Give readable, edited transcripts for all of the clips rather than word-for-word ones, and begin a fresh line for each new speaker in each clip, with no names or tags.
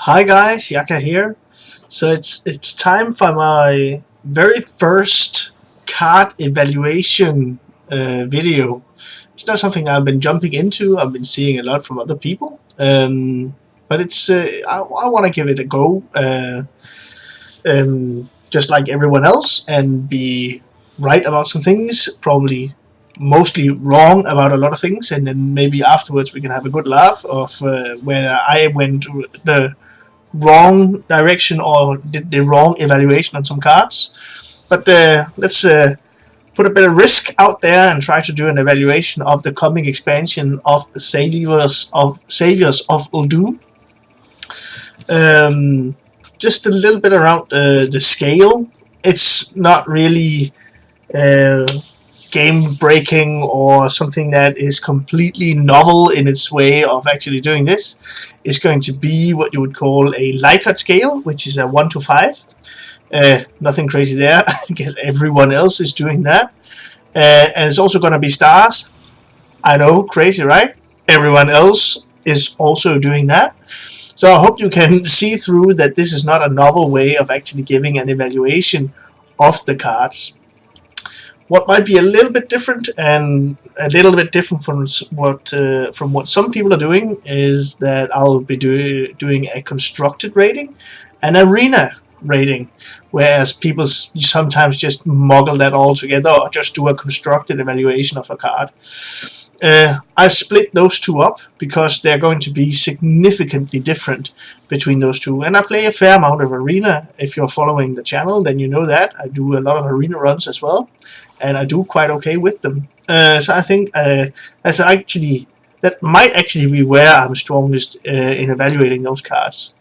Hi guys, Yacca here. So it's time for my very first card evaluation video. It's not something I've been jumping into. I've been seeing a lot from other people, but it's I want to give it a go, just like everyone else, and be right about some things. Probably mostly wrong about a lot of things, and then maybe afterwards we can have a good laugh of where I went the wrong direction or did the wrong evaluation on some cards. But let's put a bit of risk out there and try to do an evaluation of the coming expansion of Saviors of Uldum. Just a little bit around the scale. It's not really game breaking or something that is completely novel in its way of actually doing this. Is going to be what you would call a Likert scale, which is a 1 to 5. Nothing crazy there. I guess everyone else is doing that. And it's also going to be stars. I know, crazy, right? Everyone else is also doing that. So I hope you can see through that this is not a novel way of actually giving an evaluation of the cards. What might be a little bit different and a little bit different from what some people are doing is that I'll be doing a constructed rating, an arena rating, whereas people sometimes just muggle that all together or just do a constructed evaluation of a card. I split those two up because they're going to be significantly different between those two, and I play a fair amount of arena. If you're following the channel, then you know that I do a lot of arena runs as well, and I do quite okay with them. So I think that might actually be where I'm strongest in evaluating those cards.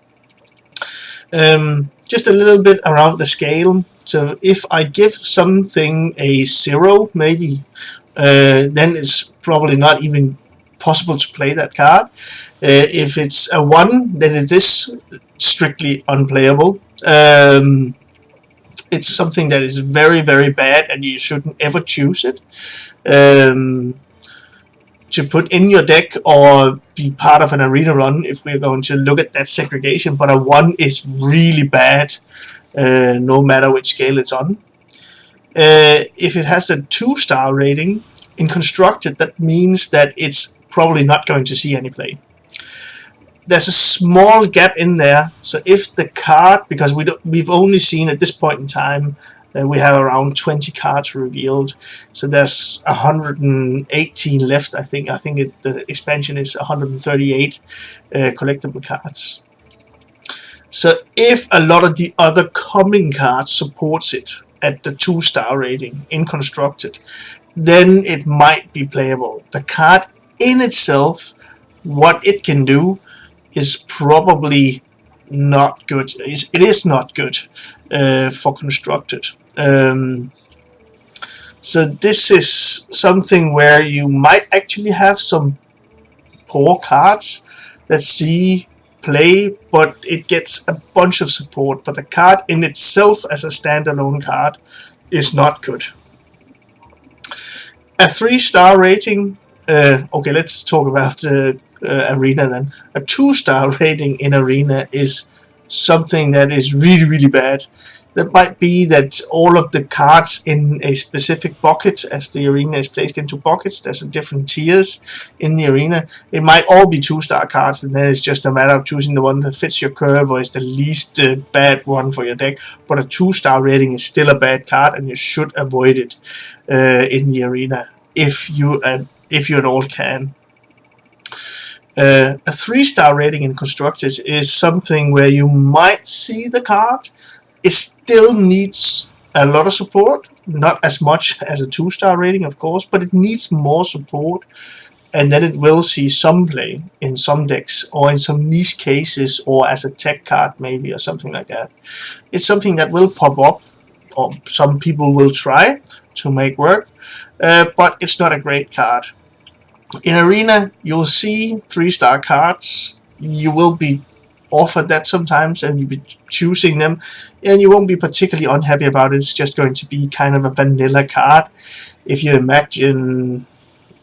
Just a little bit around the scale. So if I give something a 0, maybe, then it's probably not even possible to play that card. If it's a 1, then it is strictly unplayable. It's something that is very, very bad, and you shouldn't ever choose it to put in your deck or be part of an arena run if we're going to look at that segregation. But a 1 is really bad, no matter which scale it's on. If it has a 2-star rating in constructed, that means that it's probably not going to see any play. There's a small gap in there, so if the card, because we've only seen at this point in time, we have around 20 cards revealed, so there's 118 left. I think the expansion is 138 collectible cards. So if a lot of the other coming cards supports it at the 2-star rating in constructed, then it might be playable. The card in itself, what it can do, is probably not good. It is not good for constructed. So this is something where you might actually have some poor cards that see play, but it gets a bunch of support. But the card in itself as a standalone card is not good. A 3-star rating. Okay, let's talk about arena then. A 2-star rating in arena is something that is really, really bad. That might be that all of the cards in a specific bucket, as the arena is placed into buckets, there's different tiers in the arena. It might all be 2-star cards, and then it's just a matter of choosing the one that fits your curve or is the least bad one for your deck. But a 2-star rating is still a bad card, and you should avoid it in the arena if you at all can. A 3-star rating in constructed is something where you might see the card. It still needs a lot of support, not as much as a 2-star rating, of course, but it needs more support, and then it will see some play in some decks or in some niche cases or as a tech card maybe or something like that. It's something that will pop up, or some people will try to make work, but it's not a great card. In arena, you'll see 3-star cards. You will be offered that sometimes, and you'll be choosing them, and you won't be particularly unhappy about it. It's just going to be kind of a vanilla card. If you imagine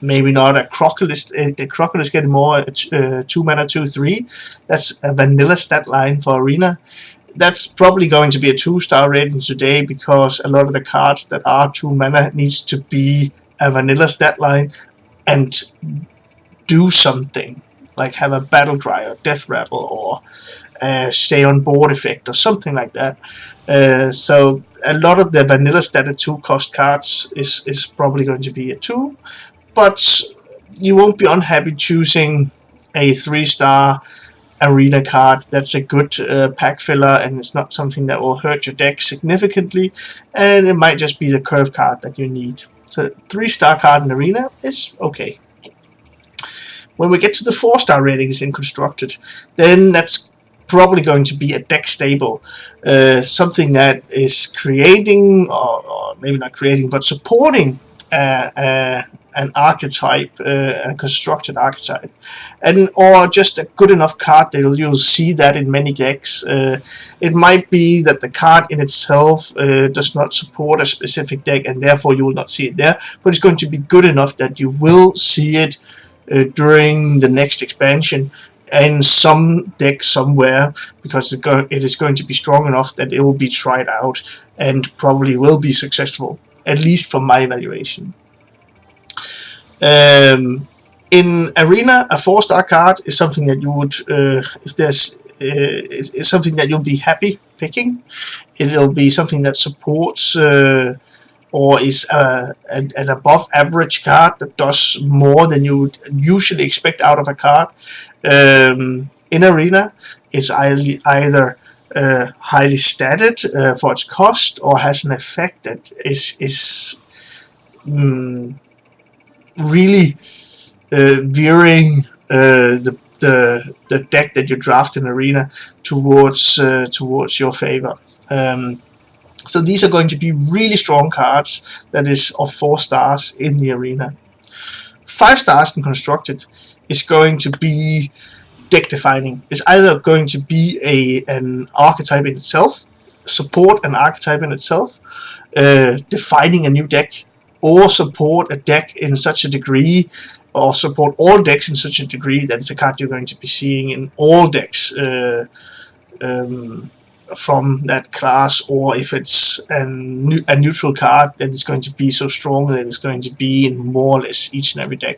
maybe not a Crocodile. The Crocodile is getting more 2 mana 2/3. That's a vanilla stat line for Arena. That's probably going to be a 2-star rating today, because a lot of the cards that are 2 mana needs to be a vanilla stat line and do something, like have a battle cry or death rattle or stay on board effect or something like that. So a lot of the vanilla stated 2-cost cards is probably going to be a 2, but you won't be unhappy choosing a 3-star Arena card. That's a good pack filler, and it's not something that will hurt your deck significantly, and it might just be the curve card that you need. So 3-star card in Arena is okay. When we get to the 4-star ratings in Constructed, then that's probably going to be a deck stable, something that is creating, or maybe not creating, but supporting an archetype, a constructed archetype, or just a good enough card that you'll see that in many decks. It might be that the card in itself does not support a specific deck, and therefore you will not see it there, but it's going to be good enough that you will see it during the next expansion in some deck somewhere, because it is going to be strong enough that it will be tried out and probably will be successful, at least from my evaluation. In Arena, a 4-star card is something that you would, if there's, is something that you'll be happy picking. It'll be something that supports or is an above average card that does more than you would usually expect out of a card. In Arena, it's either highly statted for its cost, or has an effect that is really veering the deck that you draft in Arena towards your favor. So these are going to be really strong cards that is of 4 stars in the Arena. 5 stars in Constructed is going to be deck defining. It's either going to be an archetype in itself, support an archetype in itself, defining a new deck, or support a deck in such a degree, or support all decks in such a degree that it's a card you're going to be seeing in all decks from that class, or if it's a neutral card, then it's going to be so strong that it's going to be in more or less each and every deck.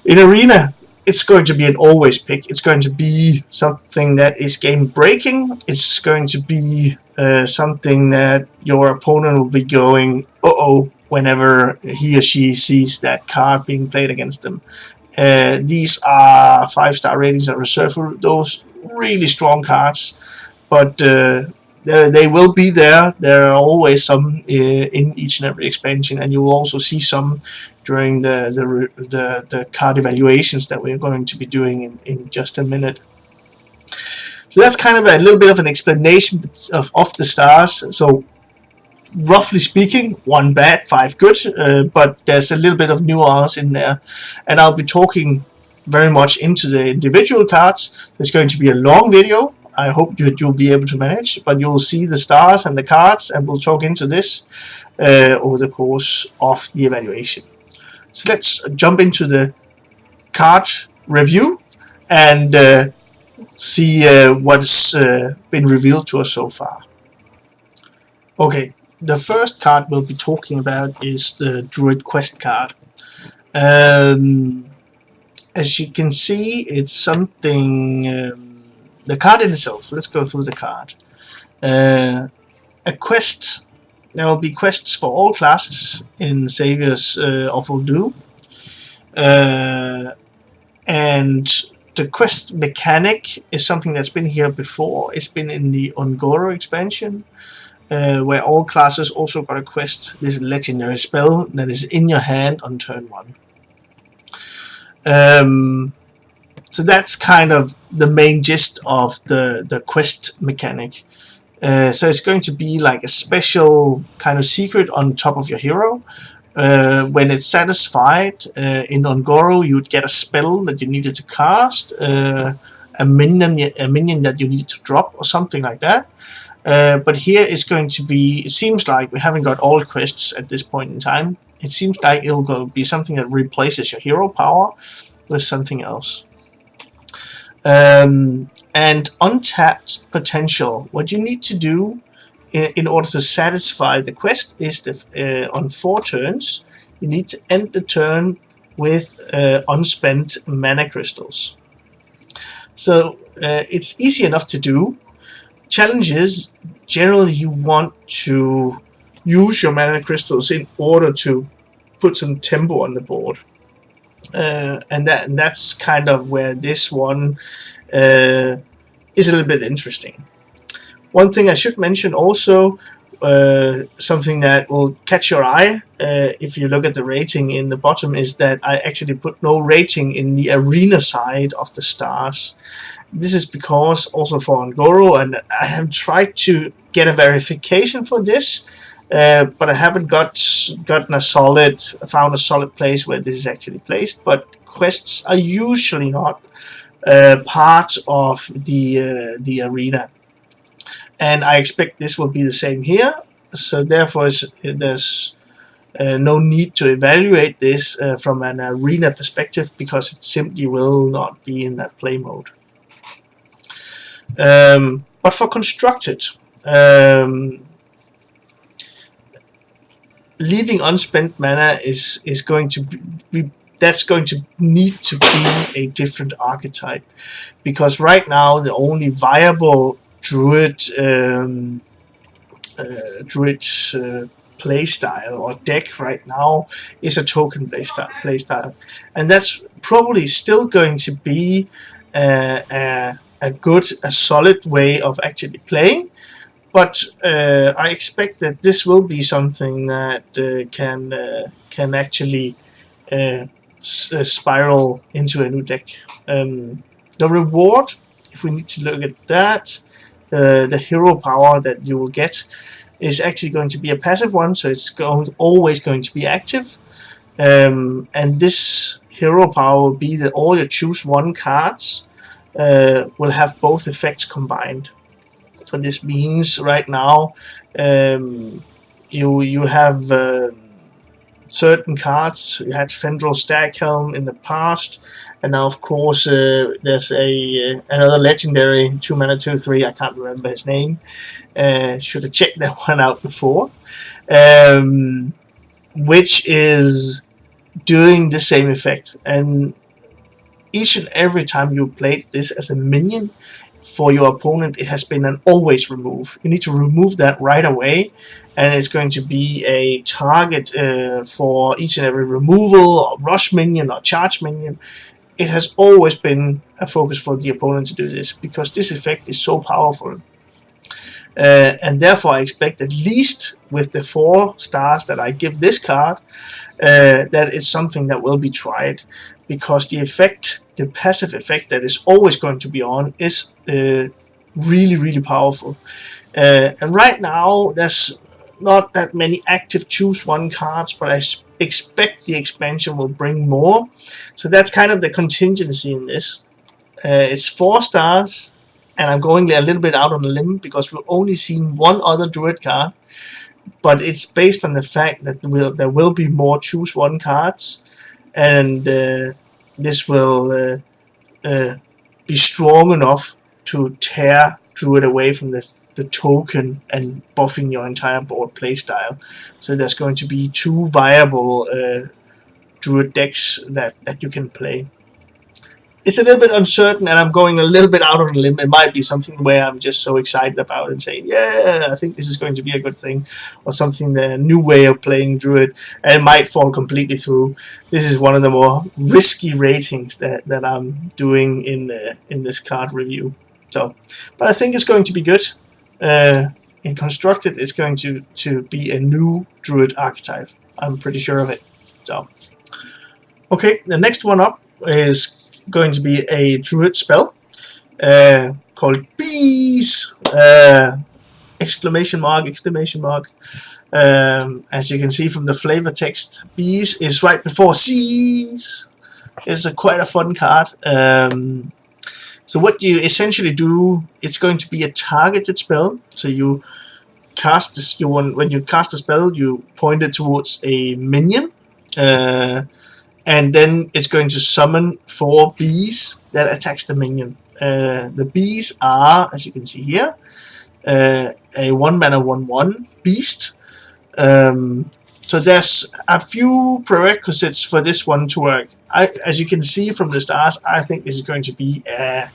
In Arena, it's going to be an always pick. It's going to be something that is game breaking. It's going to be something that your opponent will be going, uh-oh, whenever he or she sees that card being played against them. These are 5-star ratings that are reserved for those really strong cards, but they will be there. There are always some in each and every expansion, and you will also see some during the card evaluations that we're going to be doing in just a minute. So that's kind of a little bit of an explanation of the stars. So roughly speaking, 1 bad, 5 good, but there's a little bit of nuance in there, and I'll be talking very much into the individual cards. There's going to be a long video. I hope you'll be able to manage, but you'll see the stars and the cards, and we'll talk into this over the course of the evaluation. So let's jump into the card review and see what's been revealed to us so far. Okay, the first card we'll be talking about is the Druid Quest card. As you can see, it's something... the card in itself, let's go through the card. A quest, there will be quests for all classes in Saviors of Uldum. And the quest mechanic is something that's been here before. It's been in the Ungoro expansion, where all classes also got a quest. This is a legendary spell that is in your hand on turn 1. So that's kind of the main gist of the quest mechanic. So it's going to be like a special kind of secret on top of your hero. When it's satisfied in Ungoro, you would get a spell that you needed to cast, a minion that you need to drop, or something like that. But here it's going to be, it seems like we haven't got all quests at this point in time, It seems like it'll go be something that replaces your hero power with something else. And untapped potential. What you need to do in order to satisfy the quest is that on 4 turns, you need to end the turn with unspent mana crystals. So it's easy enough to do. Challenge is, generally you want to use your mana crystals in order to put some tempo on the board. And that's kind of where this one is a little bit interesting. One thing I should mention also, something that will catch your eye if you look at the rating in the bottom, is that I actually put no rating in the arena side of the stars. This is because also for Ngoro, and I have tried to get a verification for this, but I haven't found a solid place where this is actually placed. But quests are usually not part of the arena, and I expect this will be the same here. So therefore, there's no need to evaluate this from an arena perspective, because it simply will not be in that play mode. But for constructed, leaving unspent mana is going to be that's going to need to be a different archetype, because right now the only viable Druid playstyle or deck right now is a token playstyle, and that's probably still going to be a solid way of actually playing. But I expect that this will be something that can actually spiral into a new deck. The reward, if we need to look at that, the hero power that you will get is actually going to be a passive one, so it's always going to be active. And this hero power will be that all your choose 1 cards will have both effects combined. So this means right now you have certain cards. You had Fendrel Staghelm in the past, and now of course there's another legendary 2 mana 2/3. I can't remember his name. Should have checked that one out before. Which is doing the same effect, and each and every time you played this as a minion for your opponent, it has been an always remove. You need to remove that right away, and it's going to be a target for each and every removal or rush minion or charge minion. It has always been a focus for the opponent to do this, because this effect is so powerful. And therefore I expect, at least with the 4 stars that I give this card, that is something that will be tried, because the effect, the passive effect that is always going to be on, is really, really powerful. And right now there's not that many active choose 1 cards, but I expect the expansion will bring more. So that's kind of the contingency in this. It's 4 stars, and I'm going a little bit out on a limb because we've only seen 1 other Druid card, but it's based on the fact that there will be more choose 1 cards, and this will be strong enough to tear Druid away from the token and buffing your entire board playstyle. So there's going to be 2 viable Druid decks that you can play. It's a little bit uncertain, and I'm going a little bit out on a limb. It might be something where I'm just so excited about it and saying, yeah, I think this is going to be a good thing, or something, the new way of playing Druid, and it might fall completely through. This is one of the more risky ratings that I'm doing in this card review. So, but I think it's going to be good. In Constructed, it's going to be a new Druid archetype. I'm pretty sure of it. So, okay, the next one up is going to be a Druid spell called Bees! Exclamation mark, exclamation mark. As you can see from the flavor text, Bees is right before Seas. It's quite a fun card. So what you essentially do, it's going to be a targeted spell. So you cast this, when you cast a spell, you point it towards a minion, and then it's going to summon 4 bees that attacks the minion. The bees are, as you can see here, a 1-mana 1/1 beast. So there's a few prerequisites for this one to work. As you can see from the stars, I think this is going to be a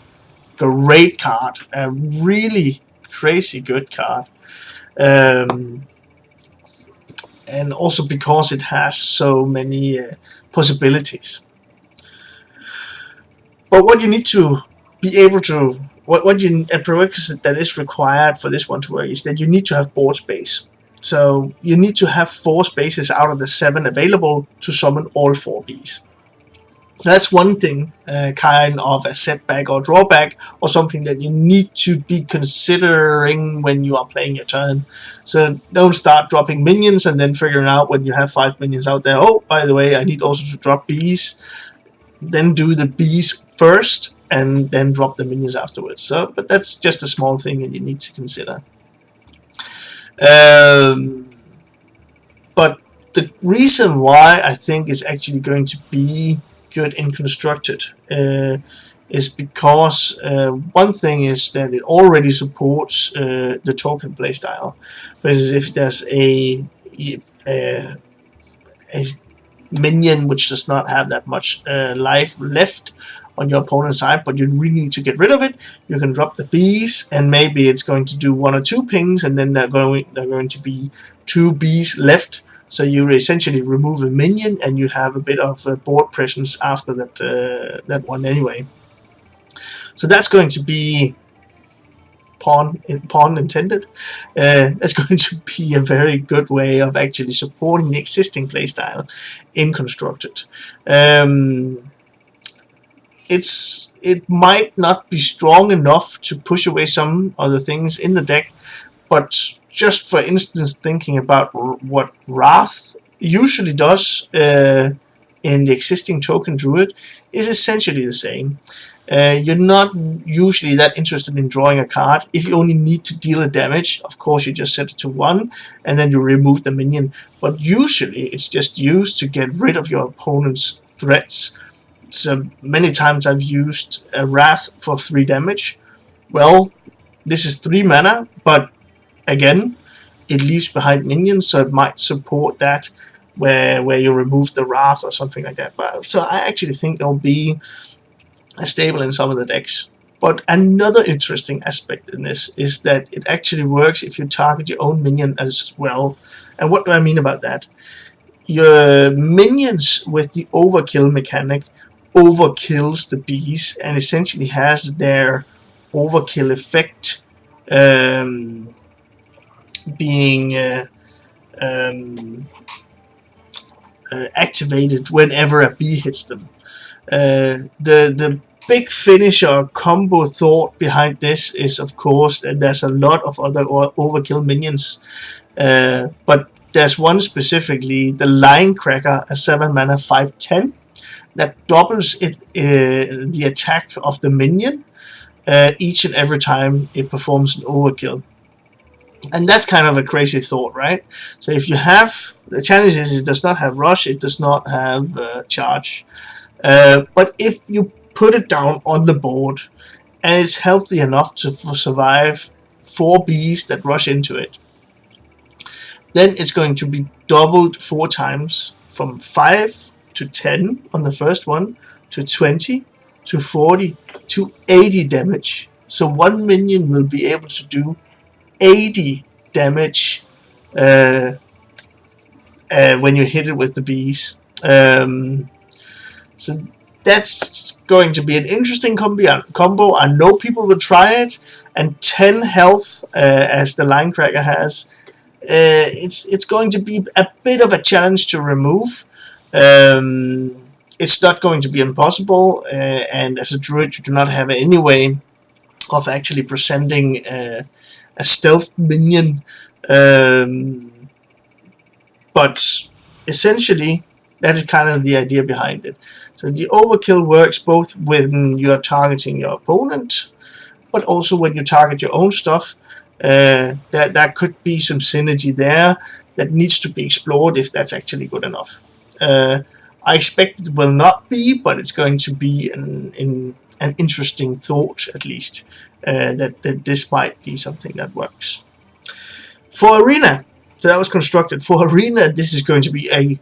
great card, a really crazy good card. And also because it has so many possibilities. But what you need to be able to, a prerequisite that is required for this one to work is that you need to have board space. So you need to have 4 spaces out of the 7 available to summon all 4 bees. That's one thing, kind of a setback or drawback, or something that you need to be considering when you are playing your turn. So don't start dropping minions and then figuring out when you have 5 minions out there, oh, by the way, I need also to drop bees. Then do the bees first and then drop the minions afterwards. So, but that's just a small thing that you need to consider. But the reason why I think it's actually going to be good in constructed is because one thing is that it already supports the token playstyle. Whereas if there's a minion which does not have that much life left on your opponent's side, but you really need to get rid of it, you can drop the bees, and maybe it's going to do 1 or 2 pings, and then they're going to be 2 bees left. So you essentially remove a minion, and you have a bit of board presence after that one anyway. So that's going to be pawn intended. That's going to be a very good way of actually supporting the existing playstyle in constructed. It might not be strong enough to push away some other things in the deck, but just for instance, thinking about what Wrath usually does in the existing token Druid is essentially the same. You're not usually that interested in drawing a card. If you only need to deal a damage, of course you just set it to 1 and then you remove the minion. But usually it's just used to get rid of your opponent's threats. So many times I've used a Wrath for 3 damage. Well, this is 3 mana, but again, it leaves behind minions, so it might support that where you remove the Wrath or something like that. But so I actually think it'll be stable in some of the decks. But another interesting aspect in this is that it actually works if you target your own minion as well. And what do I mean about that? Your minions with the overkill mechanic overkills the bees and essentially has their overkill effect being activated whenever a bee hits them. The big finisher combo thought behind this is, of course, that there's a lot of other overkill minions, but there's one specifically, the Line Cracker, a 7 mana 5/10 that doubles the attack of the minion each and every time it performs an overkill. And that's kind of a crazy thought, right? So if you have, the challenge is it does not have rush, it does not have charge. But if you put it down on the board and it's healthy enough to survive 4 bees that rush into it, then it's going to be doubled 4 times, from 5 to 10 on the first one, to 20, to 40, to 80 damage. So 1 minion will be able to do 80 damage when you hit it with the bees. So that's going to be an interesting combo. I know people will try it, and 10 health as the Line Cracker has, it's going to be a bit of a challenge to remove. It's not going to be impossible, and as a druid you do not have any way of actually presenting a stealth minion, but essentially that is kind of the idea behind it. So the overkill works both when you are targeting your opponent, but also when you target your own stuff. That could be some synergy there that needs to be explored if that's actually good enough. I expect it will not be, but it's going to be an interesting thought, at least, that this might be something that works. For Arena, so that was constructed. For Arena, this is going to be a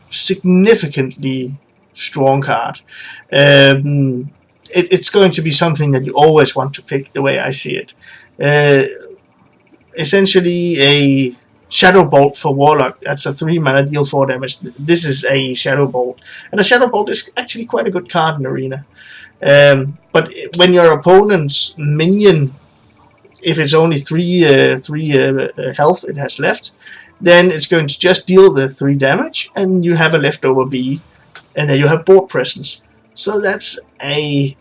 significantly strong card. It's going to be something that you always want to pick, the way I see it. Essentially a Shadow Bolt for Warlock. That's a 3-mana, deal 4 damage. This is a Shadow Bolt. And a Shadow Bolt is actually quite a good card in Arena. But when your opponent's minion, if it's only 3 health it has left, then it's going to just deal the 3 damage, and you have a leftover B, and then you have board presence. So that's a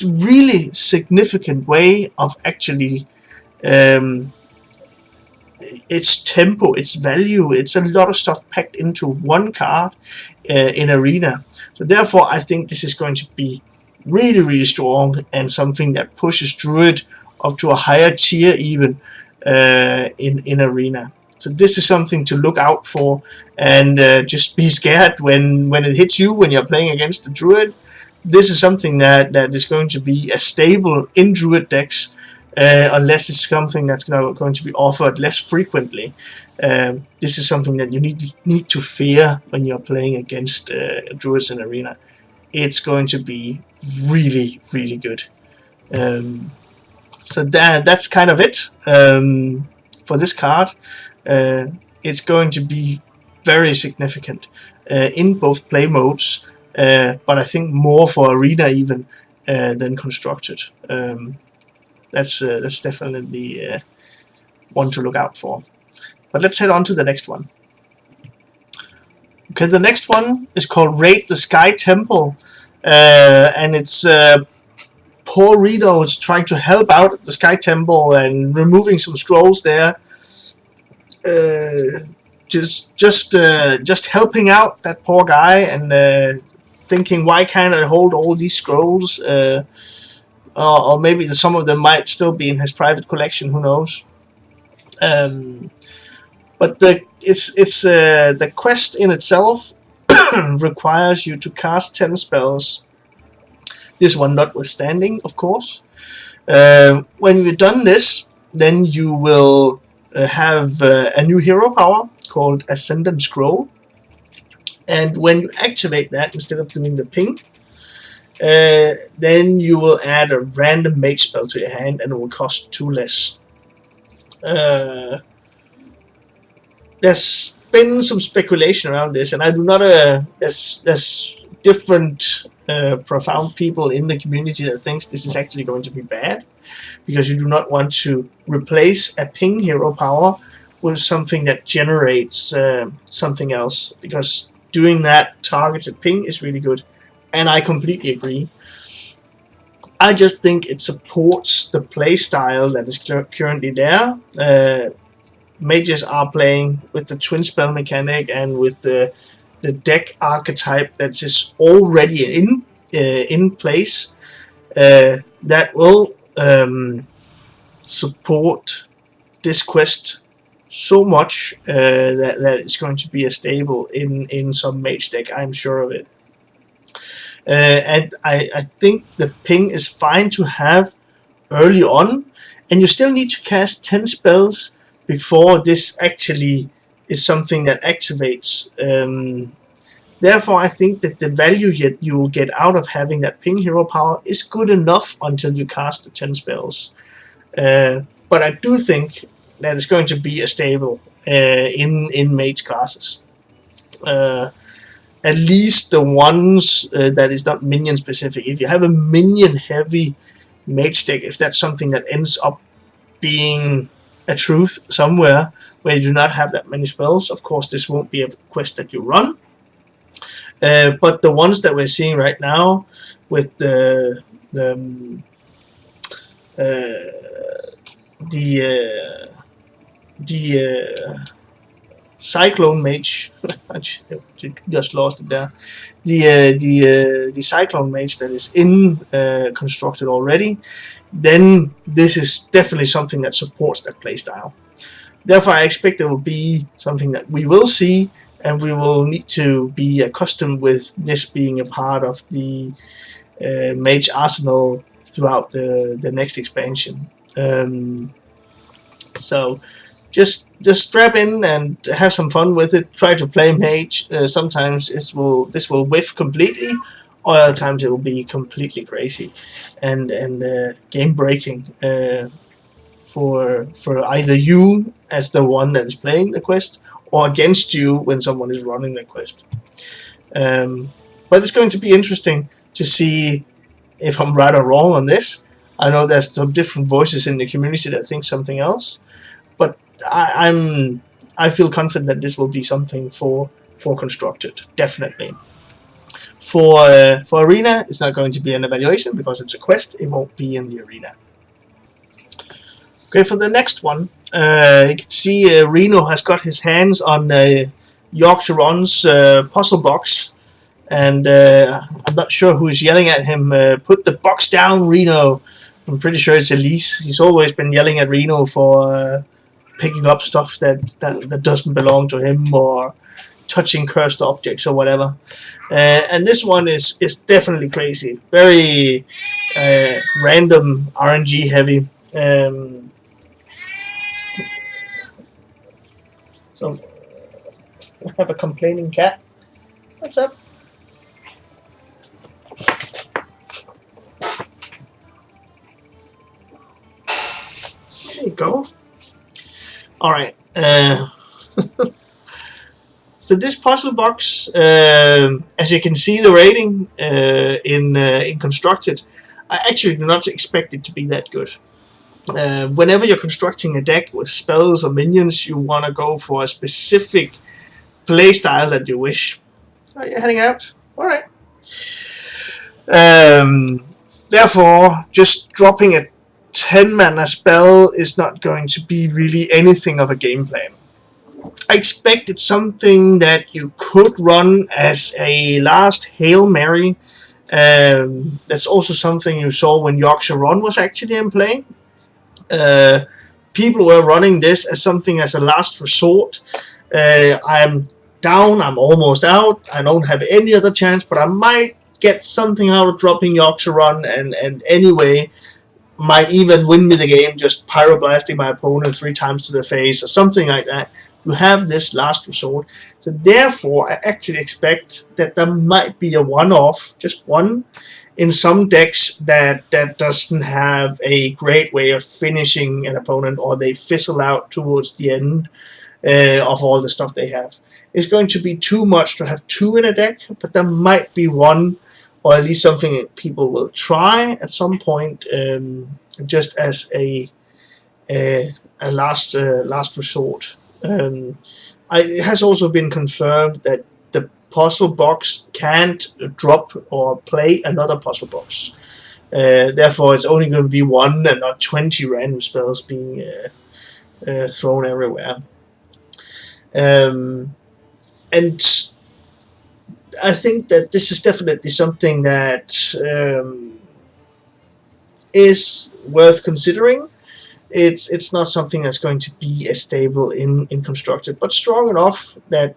really significant way of actually its tempo, its value, it's a lot of stuff packed into one card in Arena. So therefore I think this is going to be really strong, and something that pushes Druid up to a higher tier even in Arena. So this is something to look out for, and just be scared when it hits you when you're playing against the Druid. This is something that is going to be a stable in Druid decks, unless it's something that's going to be offered less frequently. This is something that you need to fear when you're playing against Druids in Arena. It's going to be really good. So that's kind of it for this card. It's going to be very significant in both play modes, but I think more for Arena even than Constructed. That's definitely one to look out for. But let's head on to the next one. Okay, the next one is called Raid the Sky Temple, and it's poor Rito is trying to help out at the Sky Temple and removing some scrolls there. Just helping out that poor guy, and thinking, why can't I hold all these scrolls? Or maybe some of them might still be in his private collection. Who knows? But the quest in itself requires you to cast 10 spells. This one notwithstanding, of course. When you've done this, then you will have a new hero power called Ascendant Scroll. And when you activate that, instead of doing the ping, then you will add a random mage spell to your hand, and it will cost 2 less. There's been some speculation around this, and I do not. There's different profound people in the community that thinks this is actually going to be bad, because you do not want to replace a ping hero power with something that generates something else, because doing that targeted ping is really good, and I completely agree. I just think it supports the playstyle that is currently there. Mages are playing with the twin spell mechanic and with the deck archetype that is already in place, that will support this quest so much that it's going to be a staple in some mage deck. I'm sure of it. And I think the ping is fine to have early on, and you still need to cast 10 spells before this actually is something that activates. Therefore, I think that the value you will get out of having that ping hero power is good enough until you cast the 10 spells. But I do think that it's going to be a staple in mage classes. At least the ones that is not minion specific. If you have a minion heavy mage deck, if that's something that ends up being a truth somewhere where you do not have that many spells, of course this won't be a quest that you run. But the ones that we're seeing right now with the Cyclone Mage. I just lost it there. The Cyclone Mage that is in constructed already, then this is definitely something that supports that playstyle. Therefore, I expect it will be something that we will see, and we will need to be accustomed with this being a part of the Mage arsenal throughout the next expansion. So just strap in and have some fun with it. Try to play Mage. Sometimes this will whiff completely, or other times it will be completely crazy and game breaking for either you as the one that is playing the quest, or against you when someone is running the quest. But it's going to be interesting to see if I'm right or wrong on this. I know there's some different voices in the community that think something else, but I feel confident that this will be something for constructed, definitely. For arena, it's not going to be an evaluation because it's a quest. It won't be in the arena. Okay, for the next one, you can see Reno has got his hands on Joxers Puzzle Box, and I'm not sure who's yelling at him. Put the box down, Reno. I'm pretty sure it's Elise. He's always been yelling at Reno for picking up stuff that doesn't belong to him, or touching cursed objects or whatever. And this one is definitely crazy. Very random RNG heavy. So we have a complaining cat. What's up? There you go. All right. So this puzzle box, as you can see, the rating in constructed, I actually do not expect it to be that good. Whenever you're constructing a deck with spells or minions, you want to go for a specific playstyle that you wish. Are you heading out? Alright. Therefore, just dropping a 10 mana spell is not going to be really anything of a game plan. I expected something that you could run as a last Hail Mary. That's also something you saw when Joxers was actually in play. People were running this as something as a last resort. I'm down, I'm almost out, I don't have any other chance, but I might get something out of dropping Joxers and anyway might even win me the game just pyroblasting my opponent 3 times to the face or something like that. You have this last resort. So therefore I actually expect that there might be a one-off, just one, in some decks that doesn't have a great way of finishing an opponent, or they fizzle out towards the end of all the stuff they have. It's going to be too much to have 2 in a deck, but there might be one, or at least something that people will try at some point, just as a last resort. It has also been confirmed that the puzzle box can't drop or play another puzzle box. Therefore, it's only going to be 1 and not 20 random spells being thrown everywhere. And I think that this is definitely something that is worth considering. It's not something that's going to be as stable in constructed, but strong enough that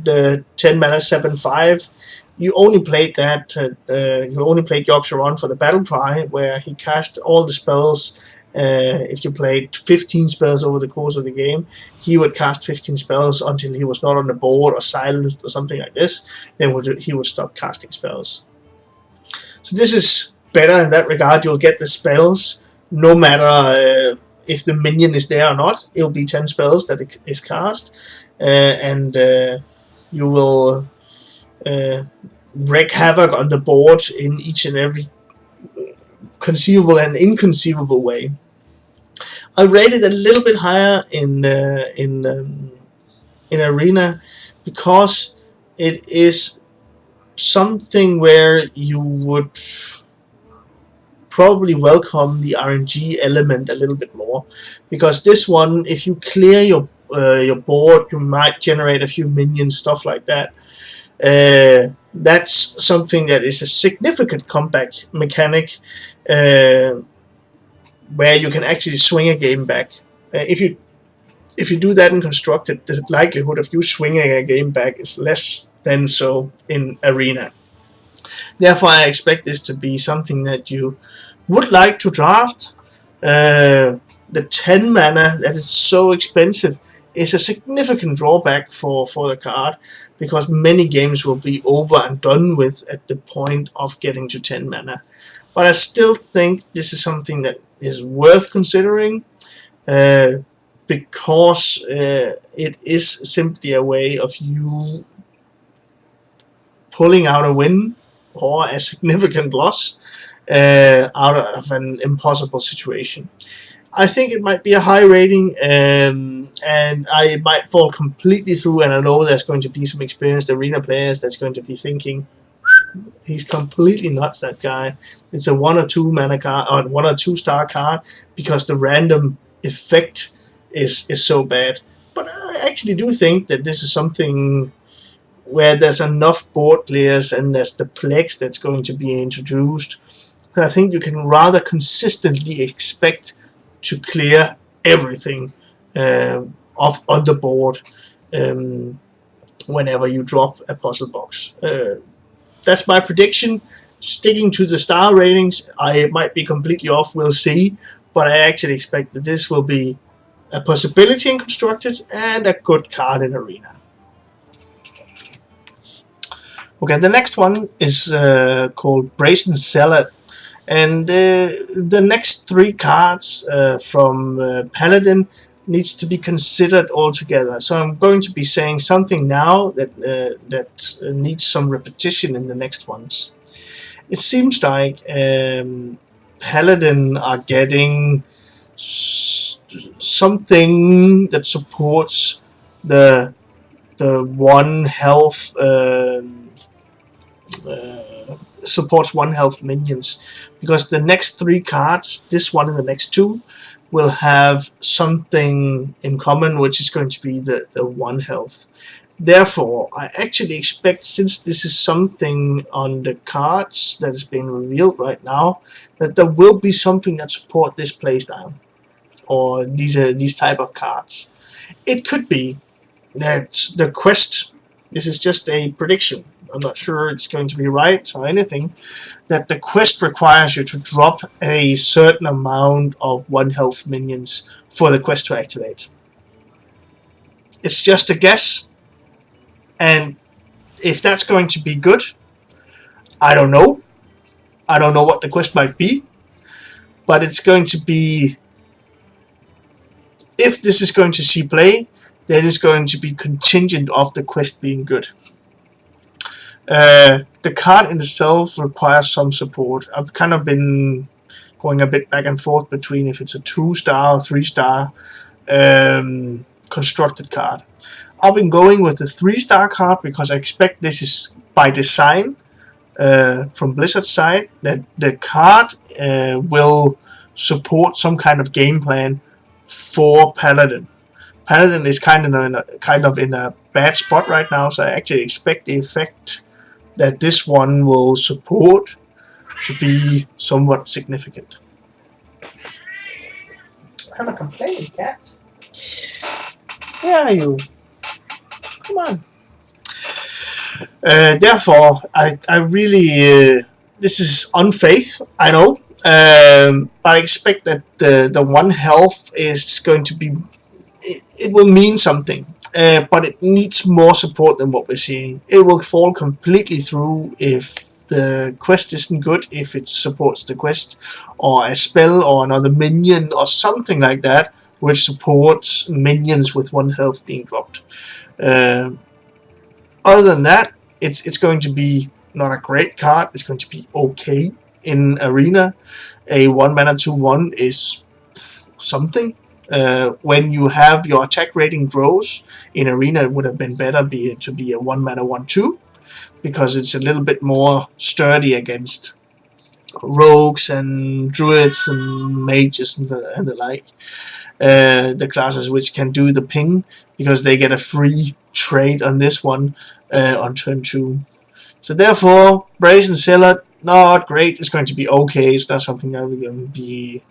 the 10 mana 7/5, you only played that. You only played Joxers for the battle cry, where he cast all the spells. If you played 15 spells over the course of the game, he would cast 15 spells until he was not on the board or silenced or something like this. Then he would stop casting spells. So this is better in that regard. You'll get the spells no matter if the minion is there or not. It'll be 10 spells that is cast, and you will wreak havoc on the board in each and every conceivable and inconceivable way. I rated a little bit higher in Arena because it is something where you would probably welcome the RNG element a little bit more, because this one, if you clear your board. You might generate a few minions, stuff like that. That's something that is a significant comeback mechanic, where you can actually swing a game back. If you do that in Constructed, the likelihood of you swinging a game back is less than so in Arena. Therefore, I expect this to be something that you would like to draft. The 10 mana that is so expensive is a significant drawback for the card, because many games will be over and done with at the point of getting to 10 mana. But I still think this is something that is worth considering, because it is simply a way of you pulling out a win or a significant loss out of an impossible situation. I think it might be a high rating, and I might fall completely through, and I know there's going to be some experienced Arena players that's going to be thinking, he's completely nuts, that guy. It's a 1 or 2 mana card, or 1 or 2 star card, because the random effect is so bad. But I actually do think that this is something where there's enough board players and there's the Plex that's going to be introduced. I think you can rather consistently expect to clear everything off on the board whenever you drop a puzzle box. That's my prediction. Sticking to the star ratings, I might be completely off, we'll see, but I actually expect that this will be a possibility in Constructed and a good card in Arena. Okay, the next one is called Bracelet. And the next 3 cards from Paladin needs to be considered altogether. So I'm going to be saying something now that needs some repetition in the next ones. It seems like Paladin are getting something that supports the 1 health. Supports 1 health minions, because the next 3 cards, this one and the next 2, will have something in common, which is going to be the 1 health. Therefore, I actually expect, since this is something on the cards that is being revealed right now, that there will be something that support this playstyle, or these type of cards. It could be that the quest, this is just a prediction, I'm not sure it's going to be right or anything, that the quest requires you to drop a certain amount of 1 health minions for the quest to activate. It's just a guess, and if that's going to be good, I don't know. I don't know what the quest might be, but it's going to be, if this is going to see play, then it's going to be contingent of the quest being good. The card in itself requires some support. I've kind of been going a bit back and forth between if it's a 2-star or 3-star constructed card. I've been going with the 3-star card because I expect this is by design from Blizzard's side, that the card will support some kind of game plan for Paladin. Paladin is kind of in a bad spot right now, so I actually expect the effect that this one will support to be somewhat significant. I have a complaining cat. Where are you? Come on. Therefore, I really, this is unfaith, I know, but I expect that the 1 health is going to be, it will mean something. But it needs more support than what we're seeing. It will fall completely through if the quest isn't good, if it supports the quest, or a spell, or another minion, or something like that, which supports minions with 1 health being dropped. Other than that, it's going to be not a great card. It's going to be okay in Arena. A 1 mana 2/1 is something. When you have your attack rating grows in Arena, it would have been better to be a 1 mana 1/2, because it's a little bit more sturdy against rogues and druids and mages and the like. the classes which can do the ping, because they get a free trade on this one on turn 2. So therefore, Brazen Zealot, not great. It's going to be okay. It's not something that we're going to be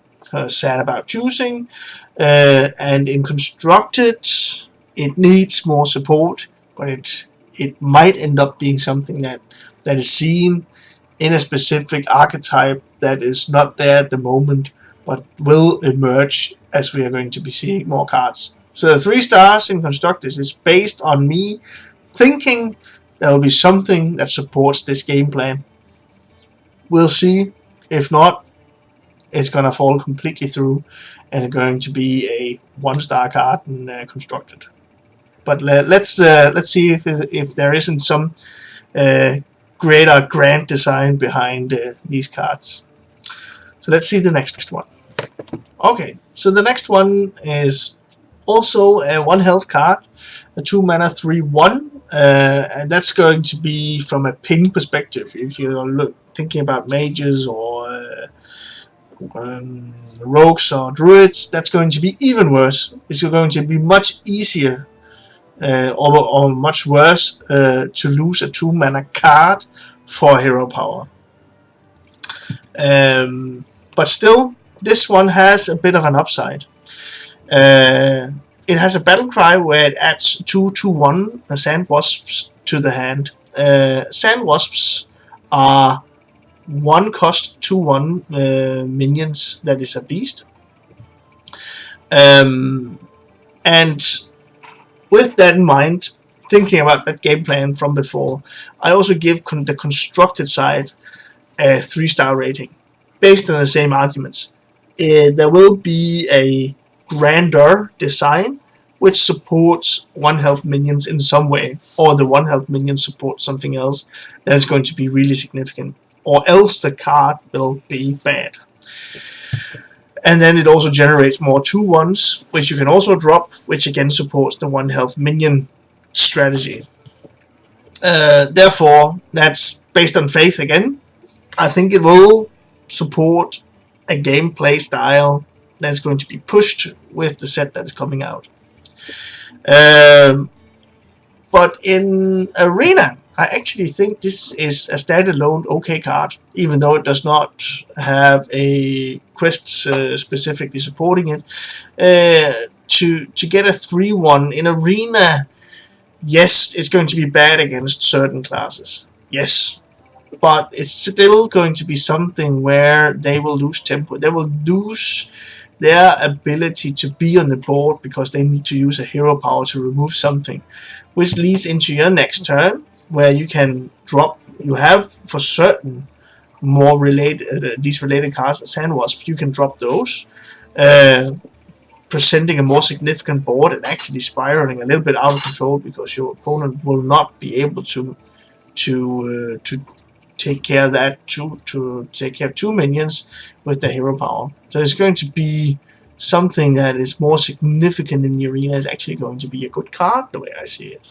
sad about choosing. And in Constructed, it needs more support, but it might end up being something that is seen in a specific archetype that is not there at the moment, but will emerge as we are going to be seeing more cards. So the 3 stars in Constructed is based on me thinking there will be something that supports this game plan. We'll see. If not, it's going to fall completely through and it's going to be a 1-star card in Constructed. But let's see if there isn't some greater grand design behind these cards. So let's see the next one. Okay, so the next one is also a 1 health card, a 2 mana 3/1, and that's going to be from a ping perspective. If you're thinking about mages or rogues or druids, that's going to be even worse. It's going to be much easier or much worse to lose a 2 mana card for hero power. But still, this one has a bit of an upside. It has a battle cry where it adds 2/1 sand wasps to the hand. Sand wasps are 1 cost 2/1 minions that is a beast. And with that in mind, thinking about that game plan from before, I also give the Constructed side a 3-star rating based on the same arguments. There will be a grander design which supports 1 health minions in some way, or the 1 health minion supports something else that is going to be really significant, or else the card will be bad. And then it also generates more 2/1s, which you can also drop, which again supports the 1 health minion strategy. Therefore, that's based on faith again. I think it will support a gameplay style that's going to be pushed with the set that is coming out. But in Arena, I actually think this is a standalone okay card, even though it does not have a quests specifically supporting it. To get a 3/1 in Arena, yes, it's going to be bad against certain classes. Yes. But it's still going to be something where they will lose tempo. They will lose their ability to be on the board because they need to use a hero power to remove something, which leads into your next turn where you can drop. You have for certain more related these related cards, the Sand Wasp. You can drop those, presenting a more significant board and actually spiraling a little bit out of control because your opponent will not be able to take care of that to take care of 2 minions with the hero power. So it's going to be something that is more significant in the arena. Is actually going to be a good card the way I see it.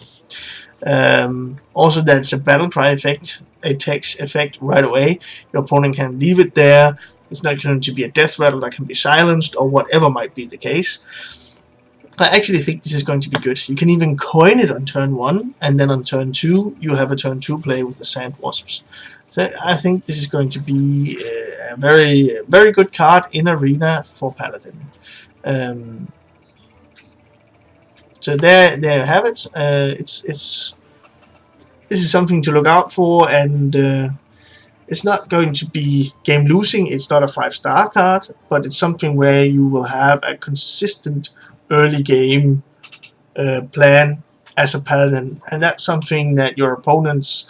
Also, that's a battle cry effect. It takes effect right away. Your opponent can leave it there. It's not going to be a death rattle that can be silenced or whatever might be the case. I actually think this is going to be good. You can even coin it on turn 1, and then on turn 2 you have a turn 2 play with the Sand Wasps. So I think this is going to be a very, very good card in Arena for Paladin. So there you have it. This is something to look out for, and it's not going to be game losing. It's not a 5-star card, but it's something where you will have a consistent early game plan as a Paladin, and that's something that your opponents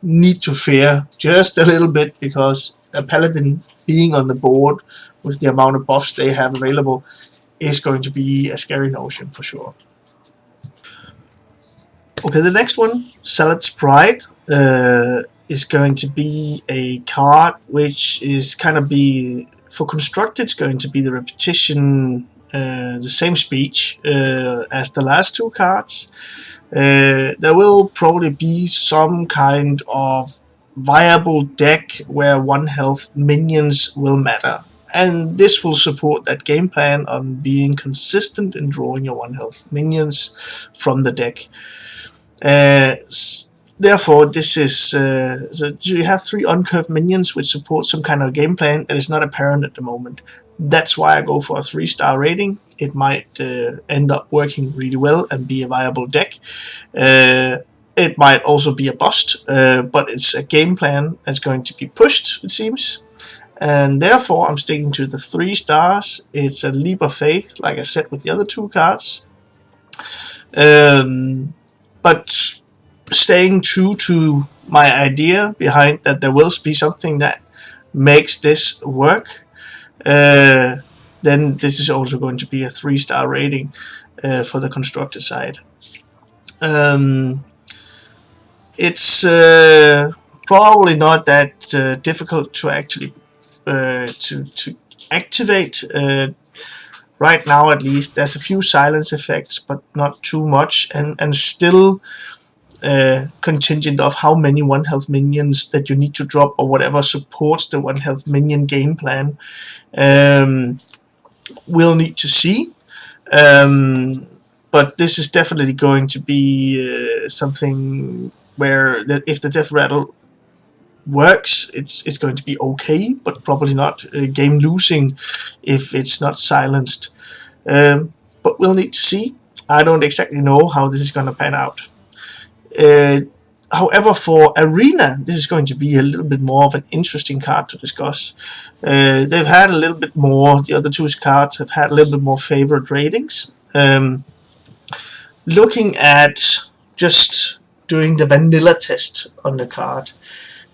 need to fear just a little bit, because a Paladin being on the board with the amount of buffs they have available is going to be a scary notion for sure. Okay, the next one, Salad Sprite, is going to be a card which is kind of for Constructed, it's going to be the repetition, the same speech as the last 2 cards. There will probably be some kind of viable deck where 1 health minions will matter, and this will support that game plan on being consistent in drawing your 1 health minions from the deck. Therefore, this is so you have 3 uncurved minions which support some kind of game plan that is not apparent at the moment. That's why I go for a 3-star rating. It might end up working really well and be a viable deck. It might also be a bust, but it's a game plan that's going to be pushed, it seems. And therefore, I'm sticking to the 3 stars. It's a leap of faith, like I said with the other 2 cards. But staying true to my idea behind that there will be something that makes this work, then this is also going to be a 3-star rating for the constructed side. It's probably not that difficult to actually to activate. Right now, at least, there's a few silence effects, but not too much, and still contingent of how many 1 health minions that you need to drop or whatever supports the 1 health minion game plan. We'll need to see. But this is definitely going to be something where if the death rattle works, it's going to be okay, but probably not game losing if it's not silenced. But we'll need to see. I don't exactly know how this is going to pan out. However, for Arena, this is going to be a little bit more of an interesting card to discuss. They've had a little bit more, the other 2 cards have had a little bit more favorite ratings. Looking at just doing the vanilla test on the card,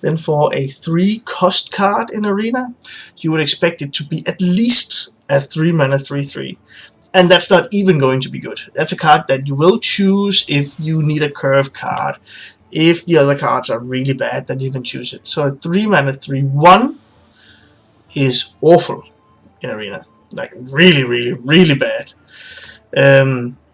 then for a 3 cost card in Arena, you would expect it to be at least a 3 mana 3/3. And that's not even going to be good. That's a card that you will choose if you need a curve card. If the other cards are really bad, then you can choose it. So a 3 mana 3/1 is awful in Arena. Like really, really, really bad.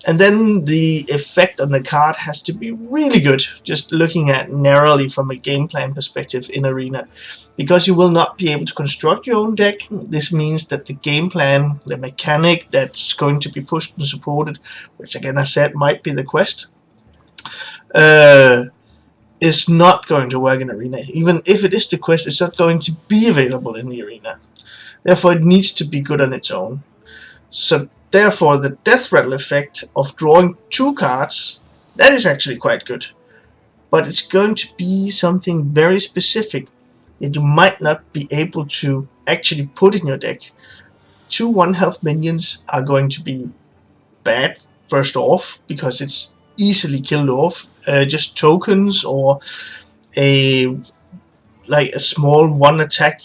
And then the effect on the card has to be really good, just looking at narrowly from a game plan perspective in Arena. Because you will not be able to construct your own deck, this means that the game plan, the mechanic that's going to be pushed and supported, which again I said might be the quest, is not going to work in Arena. Even if it is the quest, it's not going to be available in the Arena. Therefore, it needs to be good on its own. So therefore, the death rattle effect of drawing 2 cards, that is actually quite good. But it's going to be something very specific that you might not be able to actually put in your deck. 2 1 health minions are going to be bad first off, because it's easily killed off. Just tokens or a small 1 attack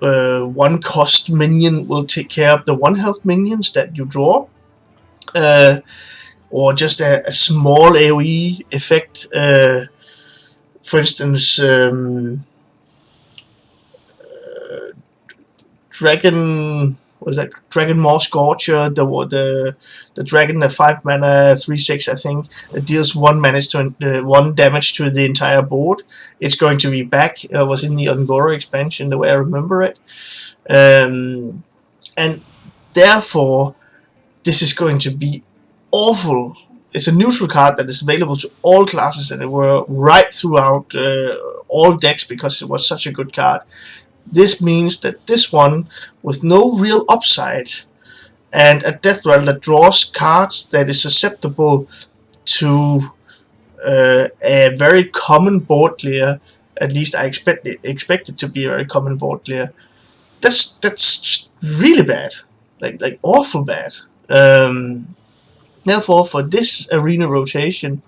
1 cost minion will take care of the 1 health minions that you draw, or just a small AoE effect. For instance, Dragon Maw Scorcher, the dragon, the 5 mana 3/6, I think, that deals 1 damage to the entire board. It's going to be back. It was in the Angora expansion, the way I remember it. And therefore, this is going to be awful. It's a neutral card that is available to all classes, and it were right throughout all decks because it was such a good card. This means that this one, with no real upside, and a death rattle that draws cards that is susceptible to a very common board clear, at least I expect it to be a very common board clear, that's really bad, like awful bad. Therefore, for this Arena rotation,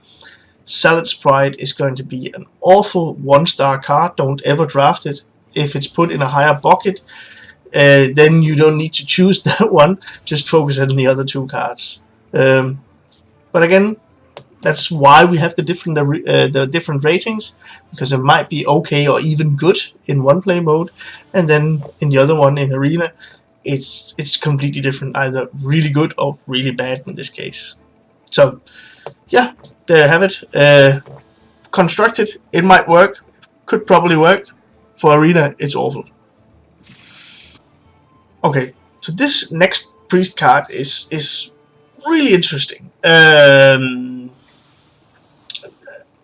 Salad Sprite is going to be an awful 1-star card. Don't ever draft it. If it's put in a higher bucket, then you don't need to choose that one. Just focus on the other 2 cards. But again, that's why we have the different ratings, because it might be okay or even good in one play mode, and then in the other one, in Arena, it's completely different, either really good or really bad in this case. So yeah, there you have it. Constructed, it might work, could probably work. For Arena, it's awful. Okay, so this next priest card is really interesting.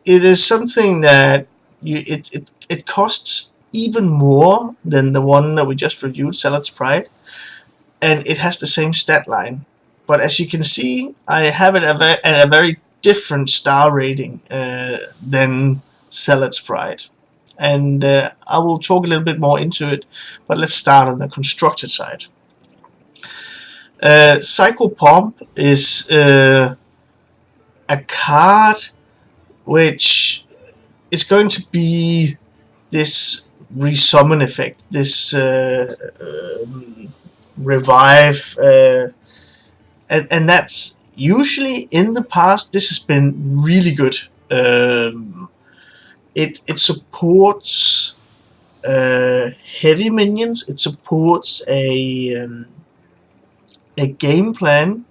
It is something that it costs even more than the one that we just reviewed, Salad Sprite, and it has the same stat line. But as you can see, I have it at a very different star rating than Salad Sprite. And I will talk a little bit more into it, but let's start on the constructed side. Psychopomp is a card which is going to be this resummon effect, this revive, and that's usually in the past. This has been really good. It supports heavy minions. It supports a game plan,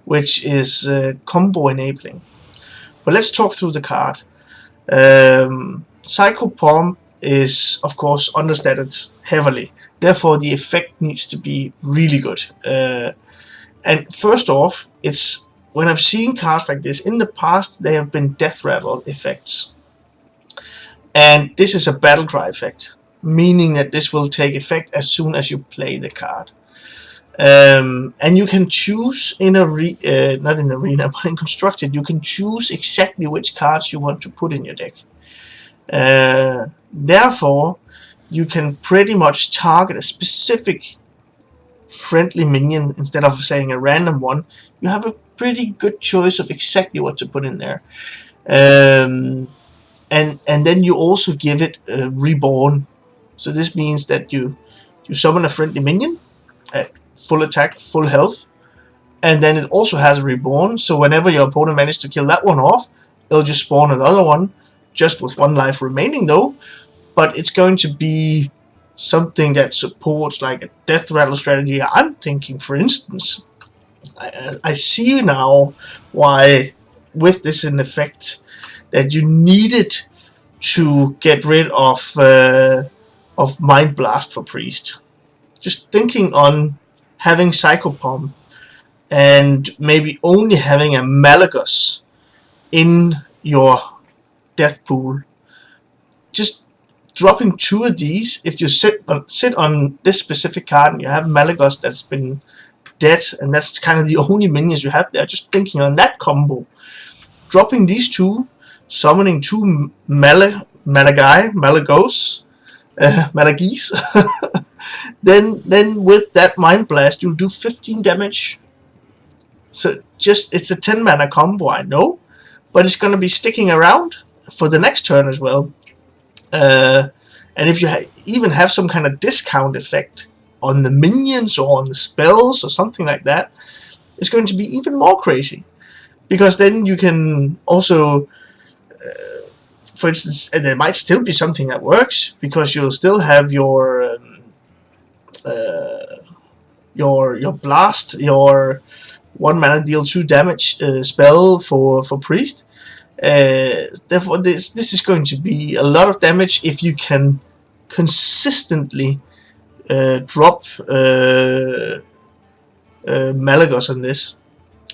which is combo enabling. But let's talk through the card. Psychopomp is, of course, understated heavily. Therefore, the effect needs to be really good. And first off, it's when I've seen cards like this in the past, they have been death rattle effects. And this is a battle cry effect, meaning that this will take effect as soon as you play the card. And you can choose in not in arena, but in constructed, you can choose exactly which cards you want to put in your deck. Therefore, you can pretty much target a specific friendly minion instead of saying a random one. You have a pretty good choice of exactly what to put in there. And then you also give it reborn. So this means that you summon a friendly minion at full attack, full health, and then it also has a reborn. So whenever your opponent manages to kill that one off, they'll just spawn another one, just with one life remaining though. But it's going to be something that supports like a death rattle strategy. I'm thinking, for instance, I see now why with this in effect that you needed to get rid of Mind Blast for Priest. Just thinking on having Psychopomp and maybe only having a Malagos in your death pool. Just dropping two of these, if you sit on this specific card and you have Malagos that's been dead and that's kind of the only minions you have there, just thinking on that combo, dropping these two, summoning two Malagos, then with that Mind Blast you'll do 15 damage. So just, it's a 10 mana combo, I know, but it's going to be sticking around for the next turn as well. And if you even have some kind of discount effect on the minions or on the spells or something like that, it's going to be even more crazy. Because then you can also, for instance, and there might still be something that works, because you'll still have your blast, your 1 mana deal 2 damage spell for priest. Therefore, this is going to be a lot of damage if you can consistently drop Malagos on this.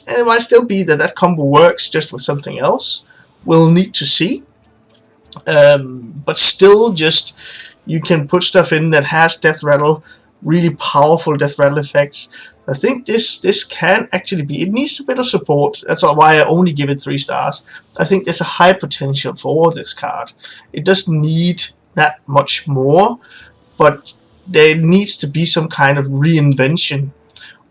And it might still be that combo works just with something else. We'll need to see. But still, just you can put stuff in that has death rattle, really powerful death rattle effects. I think this can actually be, it needs a bit of support. That's why I only give it 3 stars. I think there's a high potential for this card. It doesn't need that much more, but there needs to be some kind of reinvention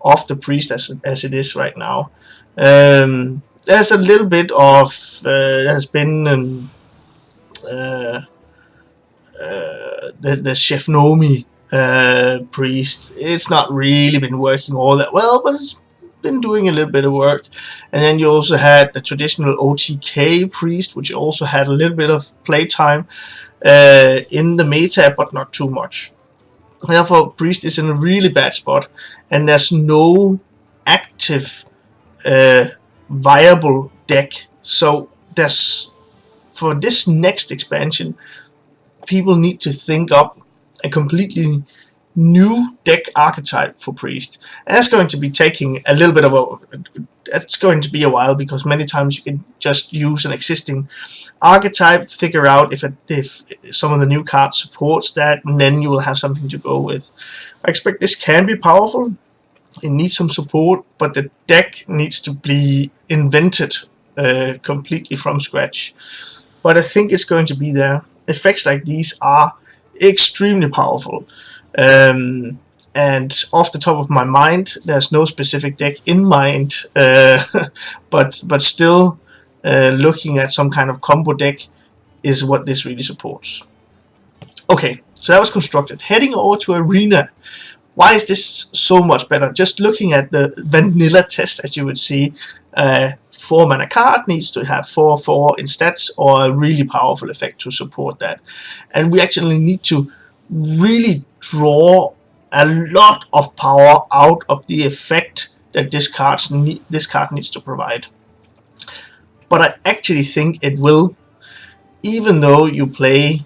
of the priest as it is right now. There's a little bit of there has been the Chef Nomi priest. It's not really been working all that well, but it's been doing a little bit of work. And then you also had the traditional OTK priest, which also had a little bit of playtime in the meta, but not too much. Therefore, priest is in a really bad spot, and there's no active viable deck. So there's, for this next expansion, people need to think up a completely new deck archetype for Priest. And that's going to be taking a little bit of it's going to be a while, because many times you can just use an existing archetype, figure out if some of the new cards supports that, and then you will have something to go with. I expect this can be powerful. It needs some support, but the deck needs to be invented completely from scratch. But I think it's going to be there. Effects like these are extremely powerful. And off the top of my mind, there's no specific deck in mind, but still, looking at some kind of combo deck is what this really supports. Okay, so that was constructed. Heading over to Arena. Why is this so much better? Just looking at the vanilla test, as you would see, 4 mana card needs to have 4/4 in stats, or a really powerful effect to support that. And we actually need to really draw a lot of power out of the effect that this card needs to provide. But I actually think it will, even though you play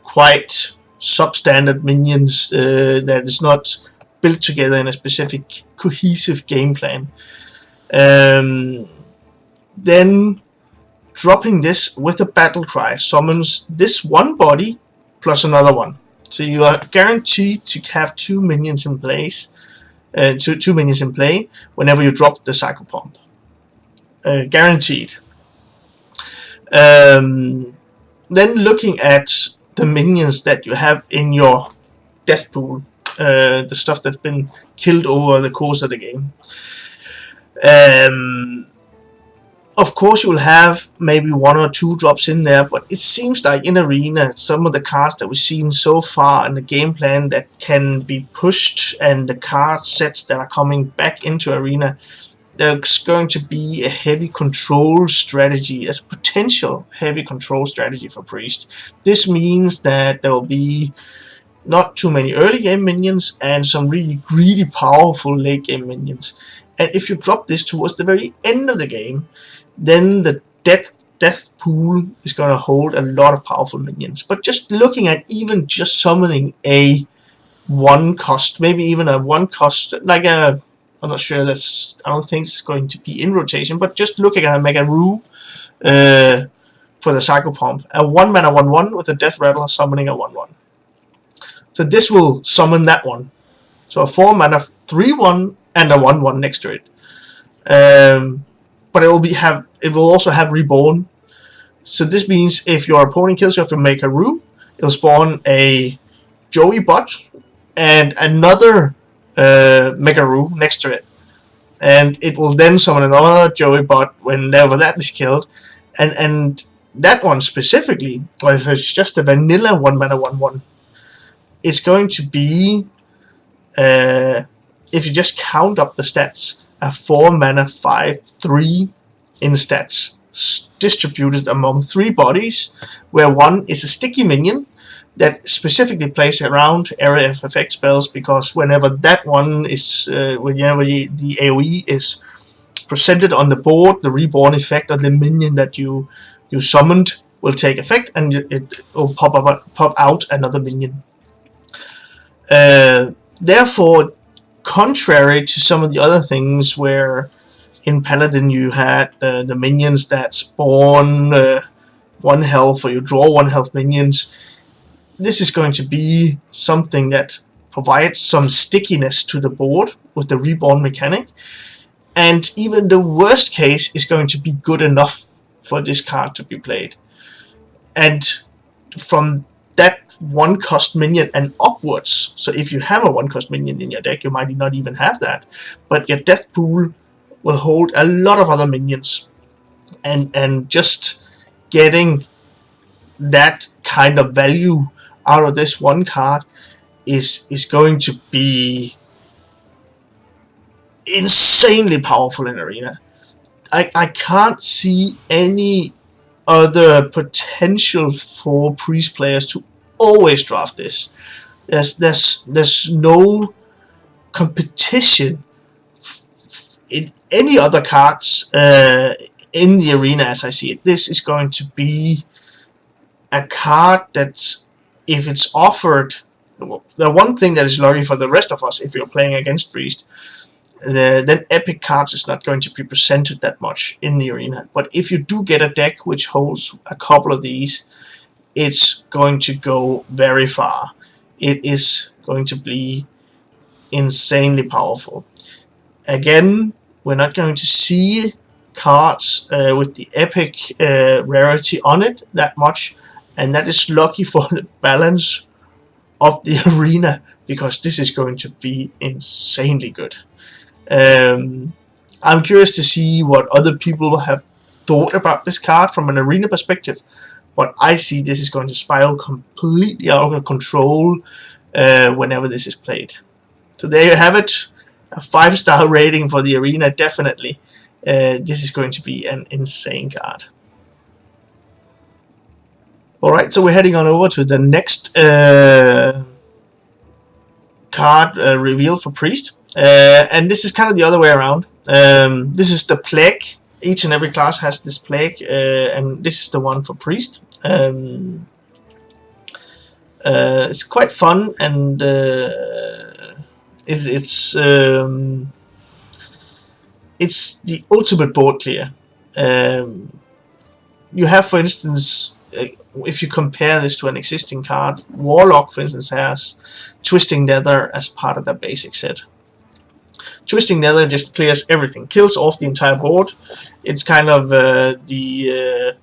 quite substandard minions that is not built together in a specific cohesive game plan. Then dropping this with a battle cry summons this one body plus another one. So you are guaranteed to have 2 minions in place, two minions in play whenever you drop the Psychopomp. Guaranteed. Then looking at the minions that you have in your death pool, the stuff that's been killed over the course of the game. Of course, you'll have maybe 1 or 2 drops in there, but it seems like in Arena, some of the cards that we've seen so far in the game plan that can be pushed, and the card sets that are coming back into Arena, there's going to be a heavy control strategy, as a potential heavy control strategy for Priest. This means that there will be not too many early game minions and some really greedy, powerful late game minions. And if you drop this towards the very end of the game, then the death pool is going to hold a lot of powerful minions. But just looking at even just summoning a 1 cost, maybe even a 1 cost, like a, I'm not sure, I don't think it's going to be in rotation, but just looking at a Mega Roo for the Psychopomp, a 1 mana 1/1 with a Death Rattler summoning a 1/1. So this will summon that one. So a 4 mana 3/1 and a 1/1 next to it. But it will also have Reborn. So this means if your opponent kills you with a Mega Roo, it'll spawn a Joey bot and another Mega Roo next to it. And it will then summon another Joey bot whenever that is killed. And that one specifically, or if it's just a vanilla 1 mana 1/1, it's going to be, if you just count up the stats, a 4 mana 5/3 in stats, distributed among 3 bodies, where 1 is a sticky minion that specifically plays around area of effect spells, because whenever that one is, whenever the AoE is presented on the board, the Reborn effect of the minion that you summoned will take effect, and it will pop out another minion. Therefore, contrary to some of the other things where in Paladin you had the minions that spawn 1 health, or you draw 1 health minions, this is going to be something that provides some stickiness to the board with the Reborn mechanic, and even the worst case is going to be good enough for this card to be played. And from that 1 cost minion and upwards, so if you have a 1 cost minion in your deck, you might not even have that, but your death pool will hold a lot of other minions, and just getting that kind of value out of this 1 card is going to be insanely powerful in Arena. I can't see any other potential for Priest players to always draft this. There's no competition in any other cards in the Arena as I see it. This is going to be a card that, if it's offered the one thing that is lucky for the rest of us, if you're playing against Priest, then epic cards is not going to be presented that much in the arena. But if you do get a deck which holds a couple of these, it's going to go very far. It is going to be insanely powerful. Again, we're not going to see cards with the epic rarity on it that much, and that is lucky for the balance of the arena, because this is going to be insanely good. I'm curious to see what other people have thought about this card from an arena perspective, but I see this is going to spiral completely out of control whenever this is played. So there you have it, a 5-star rating for the arena, definitely. This is going to be an insane card. Alright, so we're heading on over to the next card reveal for Priest. And this is kind of the other way around. This is the Plague. Each and every class has this Plague, and this is the one for Priest. It's quite fun, and it's the ultimate board clear. You have, for instance, if you compare this to an existing card, Warlock, for instance, has Twisting Nether as part of their basic set. Twisting Nether just clears everything, kills off the entire board. It's kind of the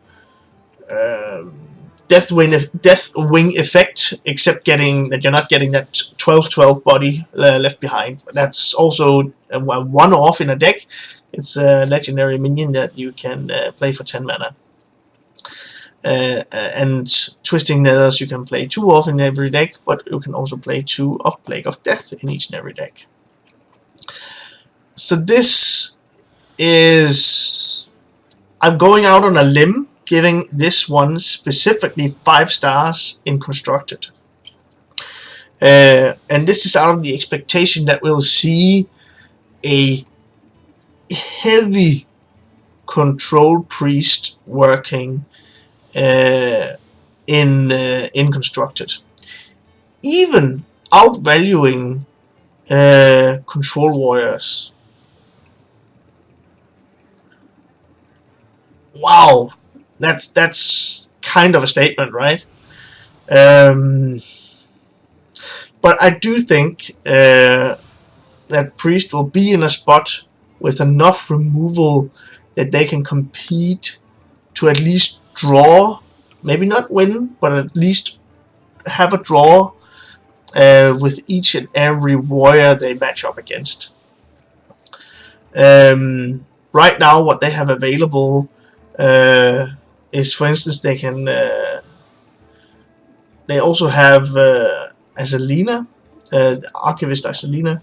Death Wing effect, except that you're not getting that 12/12 body left behind. That's also a one-off in a deck. It's a legendary minion that you can play for 10 mana. And Twisting Nethers you can play 2 of in every deck, but you can also play 2 of Plague of Death in each and every deck. So this is... I'm going out on a limb, giving this one specifically 5 stars in Constructed. And this is out of the expectation that we'll see a heavy control priest working in Constructed, even outvaluing control warriors. Wow, that's kind of a statement, right? But I do think that Priest will be in a spot with enough removal that they can compete to at least draw, maybe not win, but at least have a draw with each and every warrior they match up against. Right now, what they have available is, for instance, they can. They also have Azalina, the Archivist Azalina,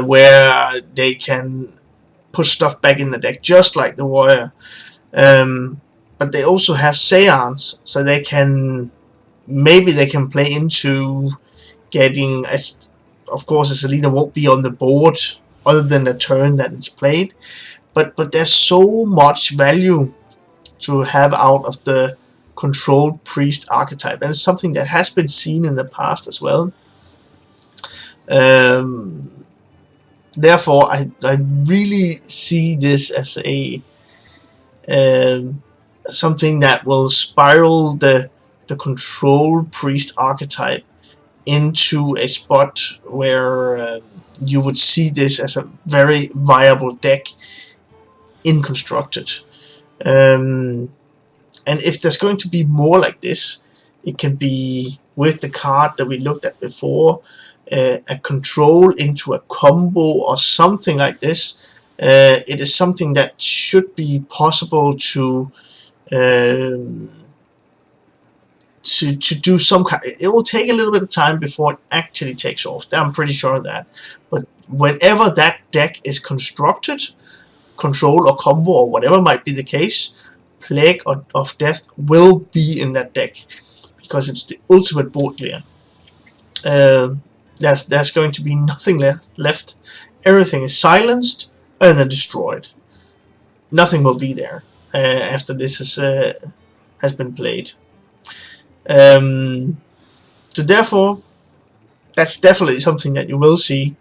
where they can put stuff back in the deck, just like the warrior. But they also have Seance, so they can maybe they can play into getting. Of course, Azalina won't be on the board other than the turn that it's played. But there's so much value to have out of the controlled priest archetype, and it's something that has been seen in the past as well. Therefore, I really see this as a something that will spiral the control priest archetype into a spot where you would see this as a very viable deck in Constructed. And if there's going to be more like this, it can be with the card that we looked at before, a control into a combo or something like this. It is something that should be possible to do some kind. It will take a little bit of time before it actually takes off. I'm pretty sure of that. But whenever that deck is constructed, control or combo or whatever might be the case, Plague of Death will be in that deck, because it's the ultimate board clear. There's going to be nothing left. Everything is silenced and then destroyed. Nothing will be there after this has been played. So therefore, that's definitely something that you will see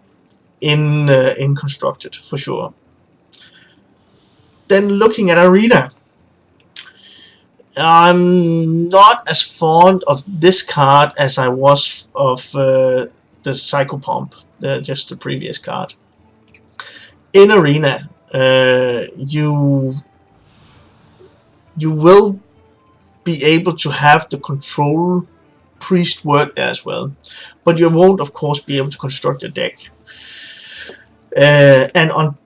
in Constructed for sure. Then looking at Arena, I'm not as fond of this card as I was of the Psychopomp, just the previous card. In Arena, you will be able to have the control priest work there as well, but you won't, of course, be able to construct a deck. And on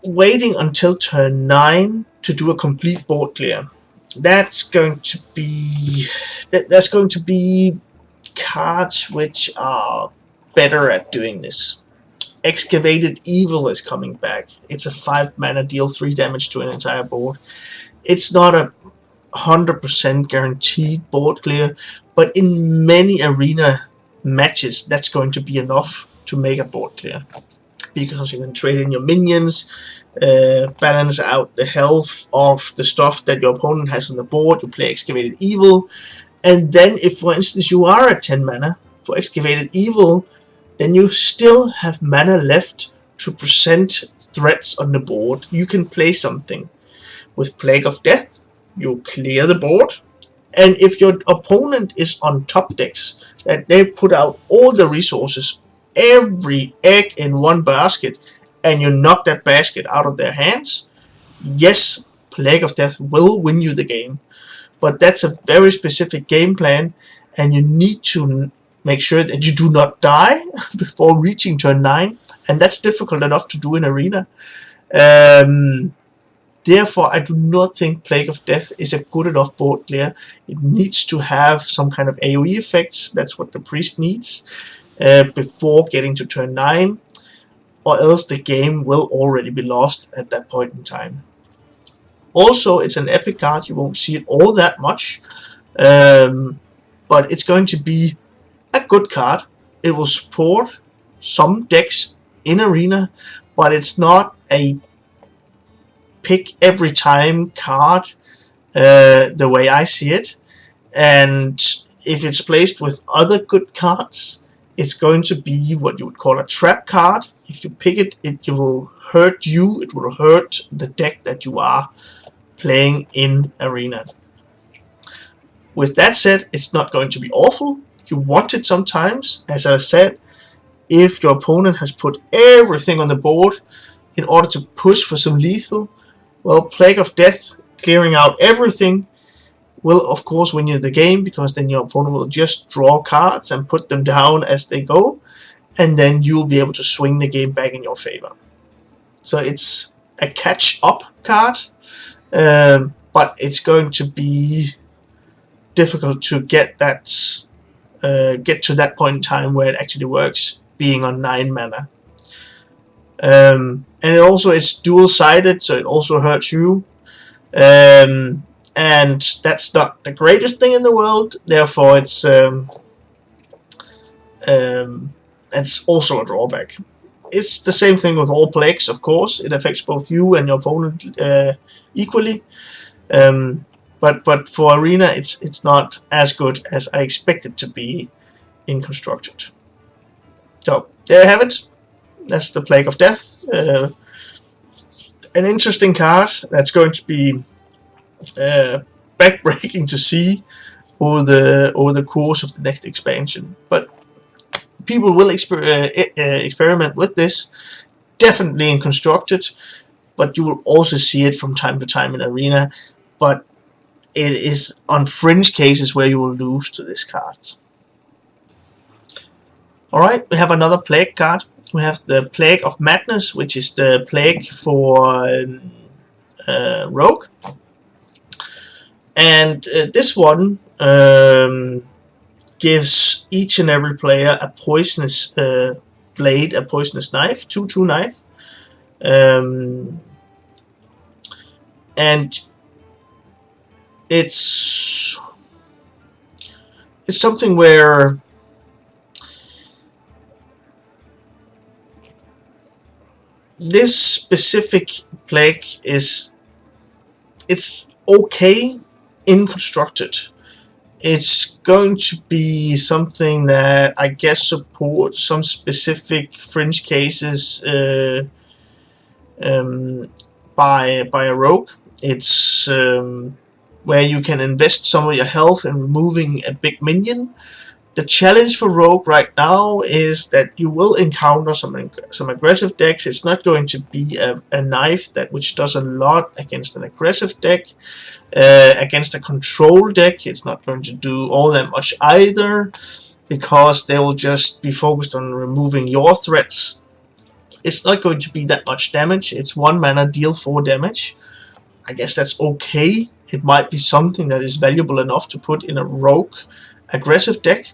waiting until turn 9 to do a complete board clear, that's going to be cards which are better at doing this. Excavated Evil is coming back. It's a 5 mana, deal 3 damage to an entire board. It's not a 100% guaranteed board clear, but in many Arena matches that's going to be enough to make a board clear, because you can trade in your minions, balance out the health of the stuff that your opponent has on the board. You play Excavated Evil, and then if, for instance, you are at 10 mana for Excavated Evil, then you still have mana left to present threats on the board. You can play something. With Plague of Death, you clear the board, and if your opponent is on top decks, that they put out all the resources, every egg in one basket, and you knock that basket out of their hands, yes, Plague of Death will win you the game. But that's a very specific game plan, and you need to make sure that you do not die before reaching turn 9, and that's difficult enough to do in Arena. Therefore, I do not think Plague of Death is a good enough board clear. It needs to have some kind of AoE effects. That's what the priest needs before getting to turn 9, or else the game will already be lost at that point in time. Also, it's an epic card. You won't see it all that much, but it's going to be a good card. It will support some decks in Arena, but it's not a pick every time card the way I see it. And if it's placed with other good cards, it's going to be what you would call a trap card. If you pick it, it will hurt you. It will hurt the deck that you are playing in Arena. With that said, it's not going to be awful. You want it sometimes. As I said, if your opponent has put everything on the board in order to push for some lethal, well, Plague of Death clearing out everything will of course win you the game, because then your opponent will just draw cards and put them down as they go, and then you'll be able to swing the game back in your favor. So it's a catch-up card, but it's going to be difficult to get to that point in time where it actually works, being on 9 mana. And it also is dual-sided, so it also hurts you. And that's not the greatest thing in the world. Therefore, it's also a drawback. It's the same thing with all plagues, of course. It affects both you and your opponent equally. But for Arena, it's not as good as I expect it to be in Constructed. So there you have it. That's the Plague of Death. An interesting card that's going to be backbreaking to see over the course of the next expansion. But people will experiment with this, definitely in Constructed, but you will also see it from time to time in Arena. But it is on fringe cases where you will lose to this card. Alright, we have another Plague card. We have the Plague of Madness, which is the Plague for Rogue. And this one gives each and every player a poisonous blade, a poisonous knife, 2/2 knife. And it's something where this specific plague it's okay in Constructed, it's going to be something that I guess supports some specific fringe cases by a rogue. It's where you can invest some of your health in removing a big minion. The challenge for rogue right now is that you will encounter some aggressive decks. It's not going to be a knife which does a lot against an aggressive deck. Against a control deck, it's not going to do all that much either, because they will just be focused on removing your threats. It's not going to be that much damage. It's 1 mana, deal 4 damage. I guess that's okay. It might be something that is valuable enough to put in a rogue aggressive deck,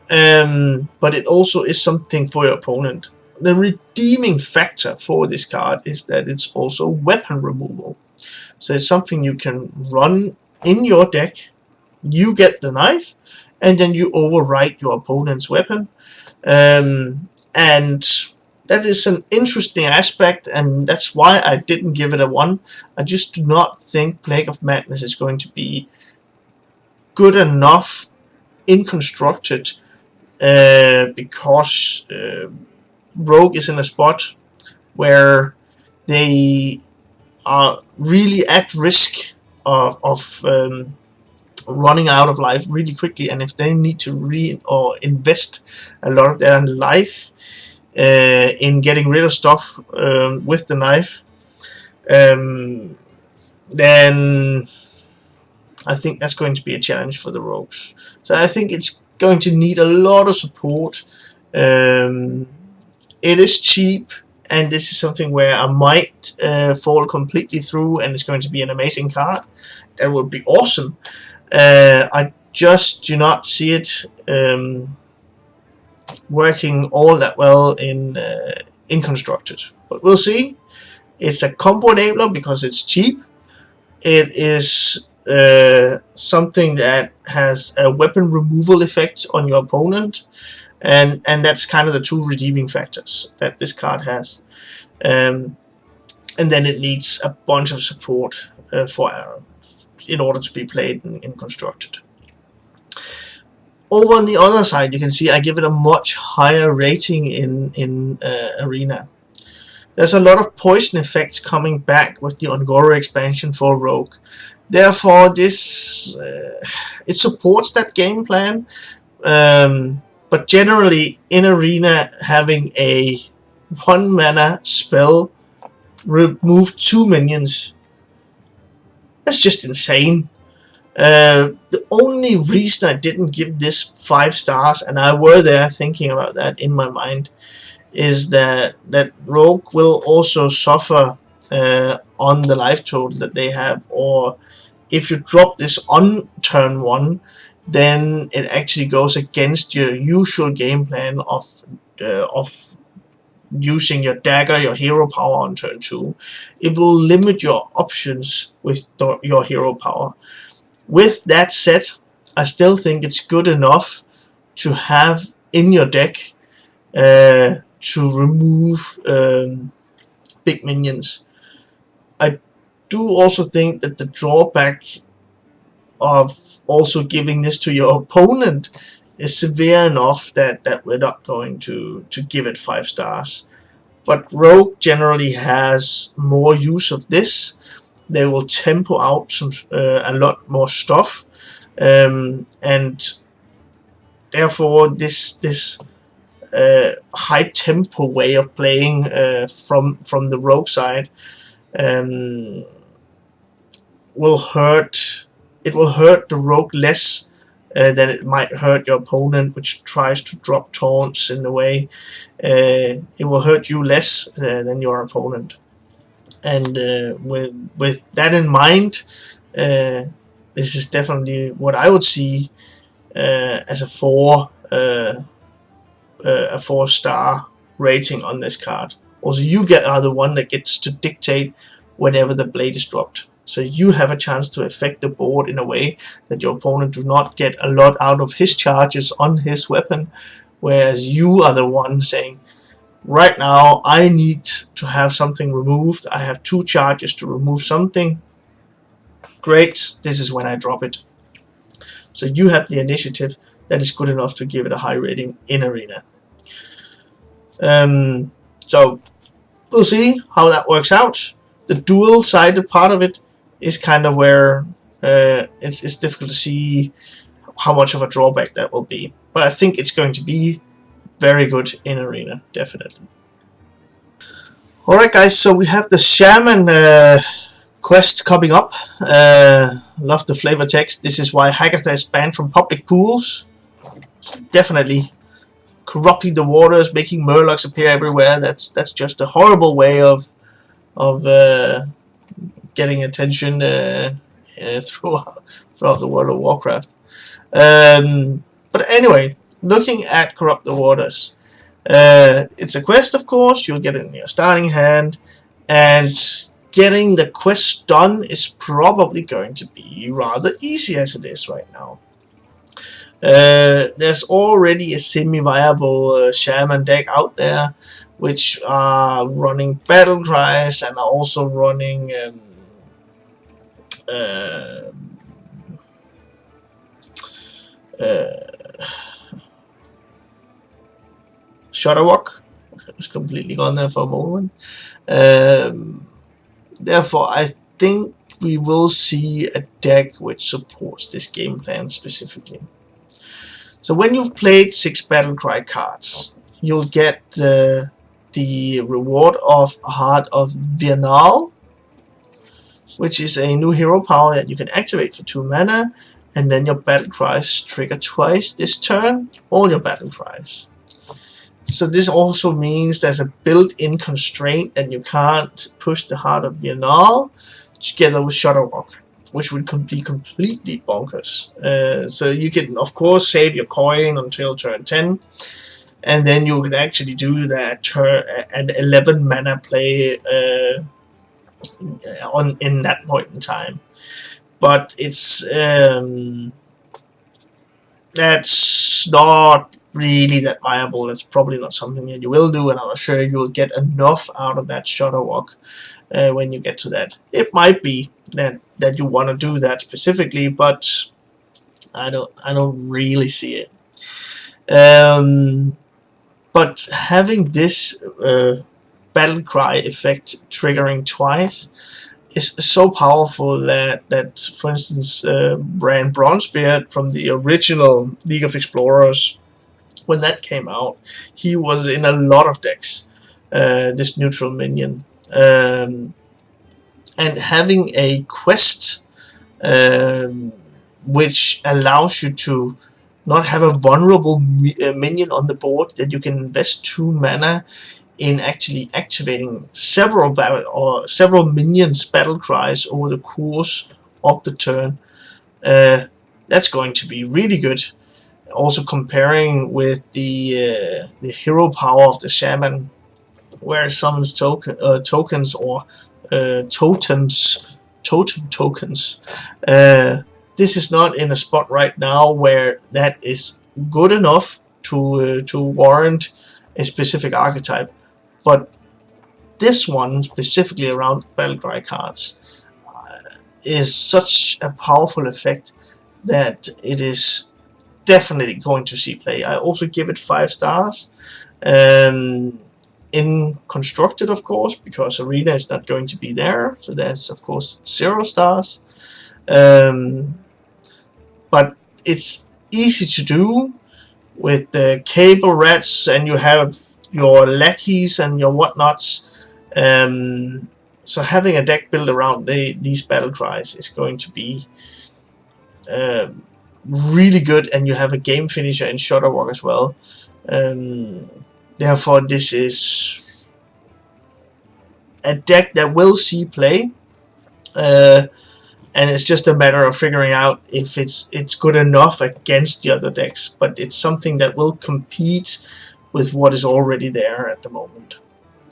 but it also is something for your opponent. The redeeming factor for this card is that it's also weapon removal. So it's something you can run in your deck. You get the knife, and then you overwrite your opponent's weapon. And that is an interesting aspect, and that's why I didn't give it a 1. I just do not think Plague of Madness is going to be good enough in constructed, because Rogue is in a spot where they are really at risk of running out of life really quickly, and if they need to invest a lot of their life in getting rid of stuff with the knife, then I think that's going to be a challenge for the rogues. So I think it's going to need a lot of support. It is cheap, and this is something where I might fall completely through, and it's going to be an amazing card. That would be awesome. I just do not see it working all that well in constructed, but we'll see. It's a combo enabler because it's cheap. It is something that has a weapon removal effect on your opponent, and that's kind of the 2 redeeming factors that this card has. And then it needs a bunch of support in order to be played in constructed. Over on the other side, you can see I give it a much higher rating in Arena. There's a lot of poison effects coming back with the Ungoro expansion for Rogue. Therefore, this it supports that game plan, but generally in Arena, having a 1 mana spell remove 2 minions, that's just insane. The only reason I didn't give this 5 stars, and I were there thinking about that in my mind, is that Rogue will also suffer on the life total that they have, or if you drop this on turn 1, then it actually goes against your usual game plan of using your dagger, your hero power on turn 2. It will limit your options with your hero power. With that said, I still think it's good enough to have in your deck to remove big minions. I do also think that the drawback of also giving this to your opponent is severe enough that we're not going to give it 5 stars. But Rogue generally has more use of this. They will tempo out a lot more stuff, and therefore this high tempo way of playing from the Rogue side will hurt. It will hurt the Rogue less than it might hurt your opponent, which tries to drop taunts in the way. It will hurt you less than your opponent. And with that in mind, this is definitely what I would see as a 4-star rating on this card. Also, you are the one that gets to dictate whenever the blade is dropped. So you have a chance to affect the board in a way that your opponent do not get a lot out of his charges on his weapon, whereas you are the one saying, right now I need to have something removed. I have 2 charges to remove something. Great, this is when I drop it. So you have the initiative that is good enough to give it a high rating in Arena. So we'll see how that works out. The dual-sided part of it is kind of where it's difficult to see how much of a drawback that will be. But I think it's going to be very good in Arena, definitely. Alright guys, so we have the Shaman quest coming up. Love the flavor text. This is why Hearthstone is banned from public pools. Definitely corrupting the waters, making murlocs appear everywhere. That's just a horrible way of getting attention throughout the World of Warcraft. But anyway, looking at Corrupt the Waters, it's a quest, of course. You'll get it in your starting hand, and getting the quest done is probably going to be rather easy as it is right now. There's already a semi-viable Shaman deck out there, which are running battle cries and are also running Shudderwock. It's completely gone there for a moment. Therefore, I think we will see a deck which supports this game plan specifically. So when you've played 6 Battlecry cards, you'll get the reward of Heart of Vernal, which is a new hero power that you can activate for 2 mana, and then your battle cries trigger twice this turn, all your battle cries. So this also means there's a built-in constraint that you can't push the Heart of Vernal together with Shudderwock, which would be completely bonkers. So you can, of course, save your coin until turn 10, and then you can actually do that an 11 mana play in that point in time. But it's that's not really that viable. That's probably not something that you will do, and I'm not sure you will get enough out of that Shudderwock when you get to that. It might be that you want to do that specifically, but I don't really see it. But having this battle cry effect triggering twice is so powerful that for instance, Brand Bronzebeard from the original League of Explorers, when that came out, he was in a lot of decks, this neutral minion. And having a quest which allows you to not have a vulnerable minion on the board, that you can invest 2 mana in actually activating several minions' battle cries over the course of the turn. That's going to be really good. Also comparing with the hero power of the Shaman, where it summons tokens or totem tokens. This is not in a spot right now where that is good enough to warrant a specific archetype, but this one specifically around Battlecry cards is such a powerful effect that it is definitely going to see play. I also give it 5 stars. In constructed, of course, because Arena is not going to be there, so that's of course 0 stars. But it's easy to do with the cable rats, and you have your lackeys and your whatnots. So having a deck built around these battle cries is going to be really good, and you have a game finisher in Shudderwock as well. Therefore, this is a deck that will see play, and it's just a matter of figuring out if it's good enough against the other decks. But it's something that will compete with what is already there at the moment.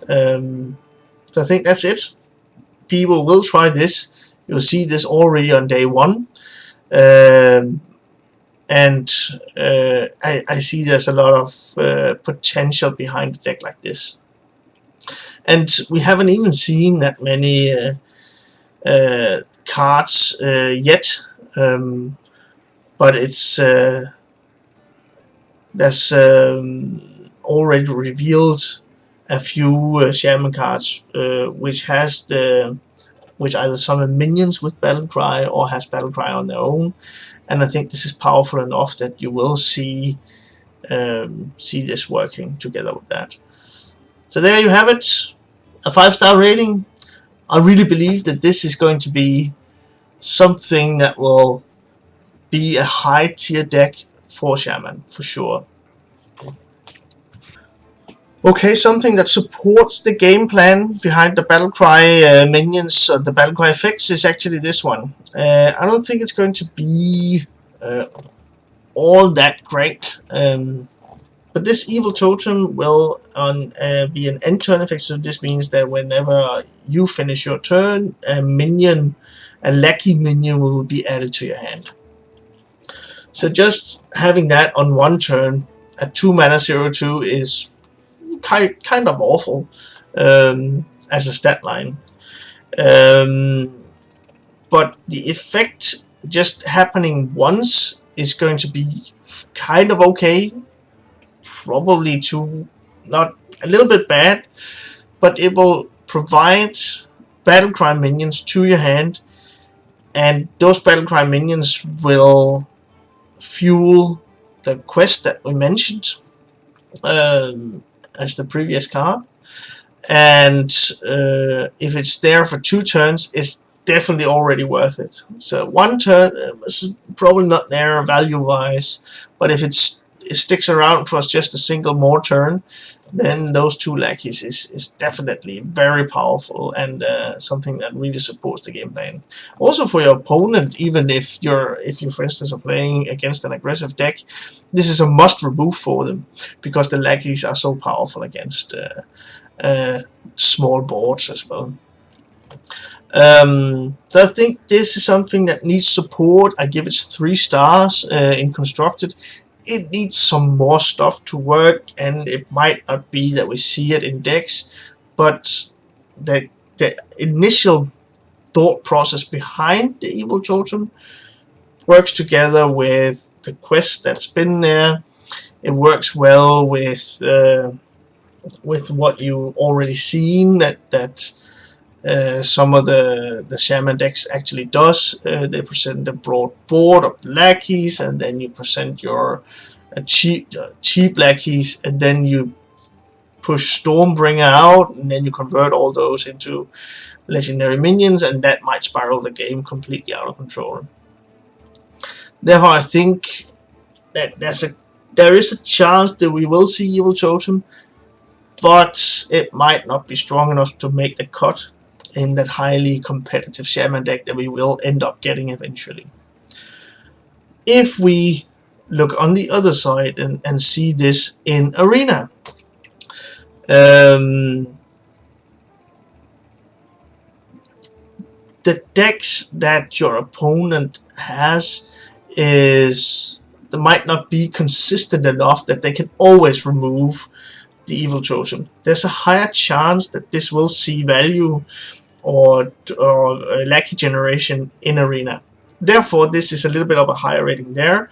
So I think that's it. People will try this. You'll see this already on day 1. And I see there's a lot of potential behind a deck like this. And we haven't even seen that many cards yet. but it's there's already revealed a few shaman cards which either summon minions with Battlecry or has Battlecry on their own, and I think this is powerful enough that you will see this working together with that. So there you have it, a 5-star rating. I really believe that this is going to be something that will be a high tier deck for Shaman, for sure. Okay, something that supports the game plan behind the Battlecry minions, the Battlecry effects, is actually this one. I don't think it's going to be all that great, but this evil totem will be an end turn effect, so this means that whenever you finish your turn, a lackey minion will be added to your hand. So just having that on one turn at 2 mana 0/2 is kind of awful as a stat line. But the effect just happening once is going to be kind of okay. Probably not a little bit bad, but it will provide Battlecry minions to your hand, and those Battlecry minions will fuel the quest that we mentioned as the previous card, and if it's there for 2 turns, it's definitely already worth it. So 1 turn is probably not there value wise, but if it sticks around for just a single more turn, then those 2 lackeys is definitely very powerful and something that really supports the game plan. Also for your opponent, even if you for instance are playing against an aggressive deck, this is a must remove for them, because the lackeys are so powerful against small boards as well. So I think this is something that needs support. I give it 3 stars in constructed. It needs some more stuff to work, and it might not be that we see it in decks, but the initial thought process behind the evil totem works together with the quest that's been there. It works well with what you already seen that some of the shaman decks actually does. They present a broad board of lackeys, and then you present your cheap lackeys, and then you push Stormbringer out, and then you convert all those into legendary minions, and that might spiral the game completely out of control. Therefore, I think that there is a chance that we will see evil totem, but it might not be strong enough to make the cut in that highly competitive shaman deck that we will end up getting eventually. If we look on the other side and see this in Arena, the decks that your opponent has might not be consistent enough that they can always remove the evil totem. There's a higher chance that this will see value or lackey generation in Arena. Therefore, this is a little bit of a higher rating there.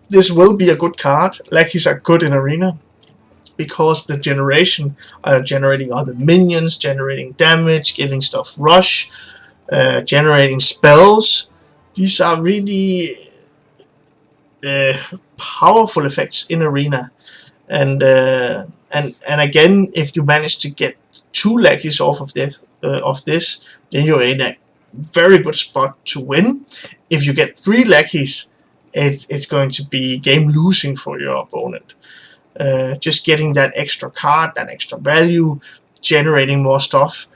This will be a good card. Lackeys are good in Arena because the generation are generating other minions, generating damage, giving stuff rush, generating spells. These are really powerful effects in Arena, and again, if you manage to get 2 lackeys off of this, then you're in a very good spot to win. If you get 3 lackeys, it's going to be game losing for your opponent. Just getting that extra card, that extra value, generating more stuff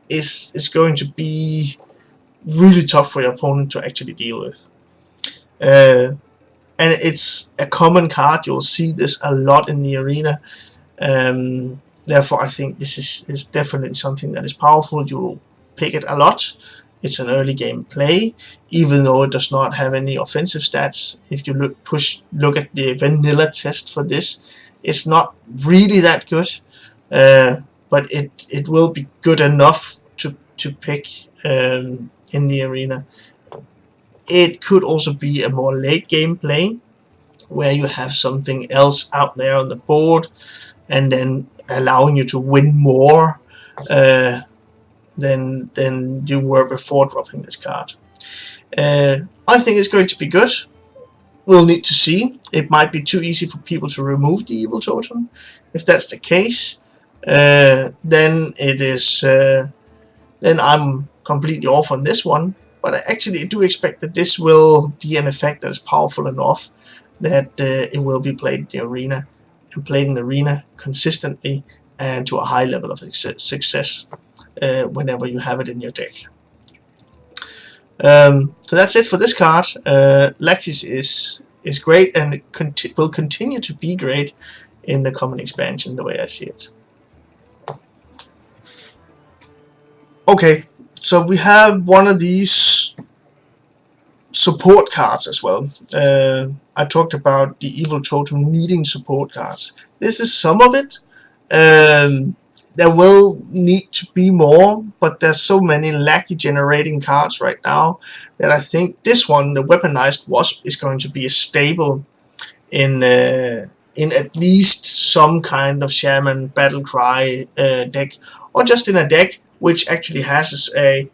is going to be really tough for your opponent to actually deal with. And it's a common card. You'll see this a lot in the Arena. Therefore, I think this is definitely something that is powerful. You'll pick it a lot. It's an early game play, even though it does not have any offensive stats. If you look at the vanilla test for this, it's not really that good, but it will be good enough to pick in the Arena. It could also be a more late game play, where you have something else out there on the board, and then allowing you to win more than you were before dropping this card. I think it's going to be good. We'll need to see. It might be too easy for people to remove the evil totem. If that's the case, then it is. Then I'm completely off on this one. But I actually do expect that this will be an effect that is powerful enough that it will be played in the arena, and played in the arena consistently and to a high level of success whenever you have it in your deck. So that's it for this card. Lackeys is great, and it will continue to be great in the common expansion, the way I see it. Okay, so we have one of these support cards as well. I talked about the evil totem needing support cards. This is some of it. There will need to be more, but there's so many lackey generating cards right now that I think this one, the weaponized wasp, is going to be a staple in at least some kind of shaman battle cry deck, or just in a deck which actually has a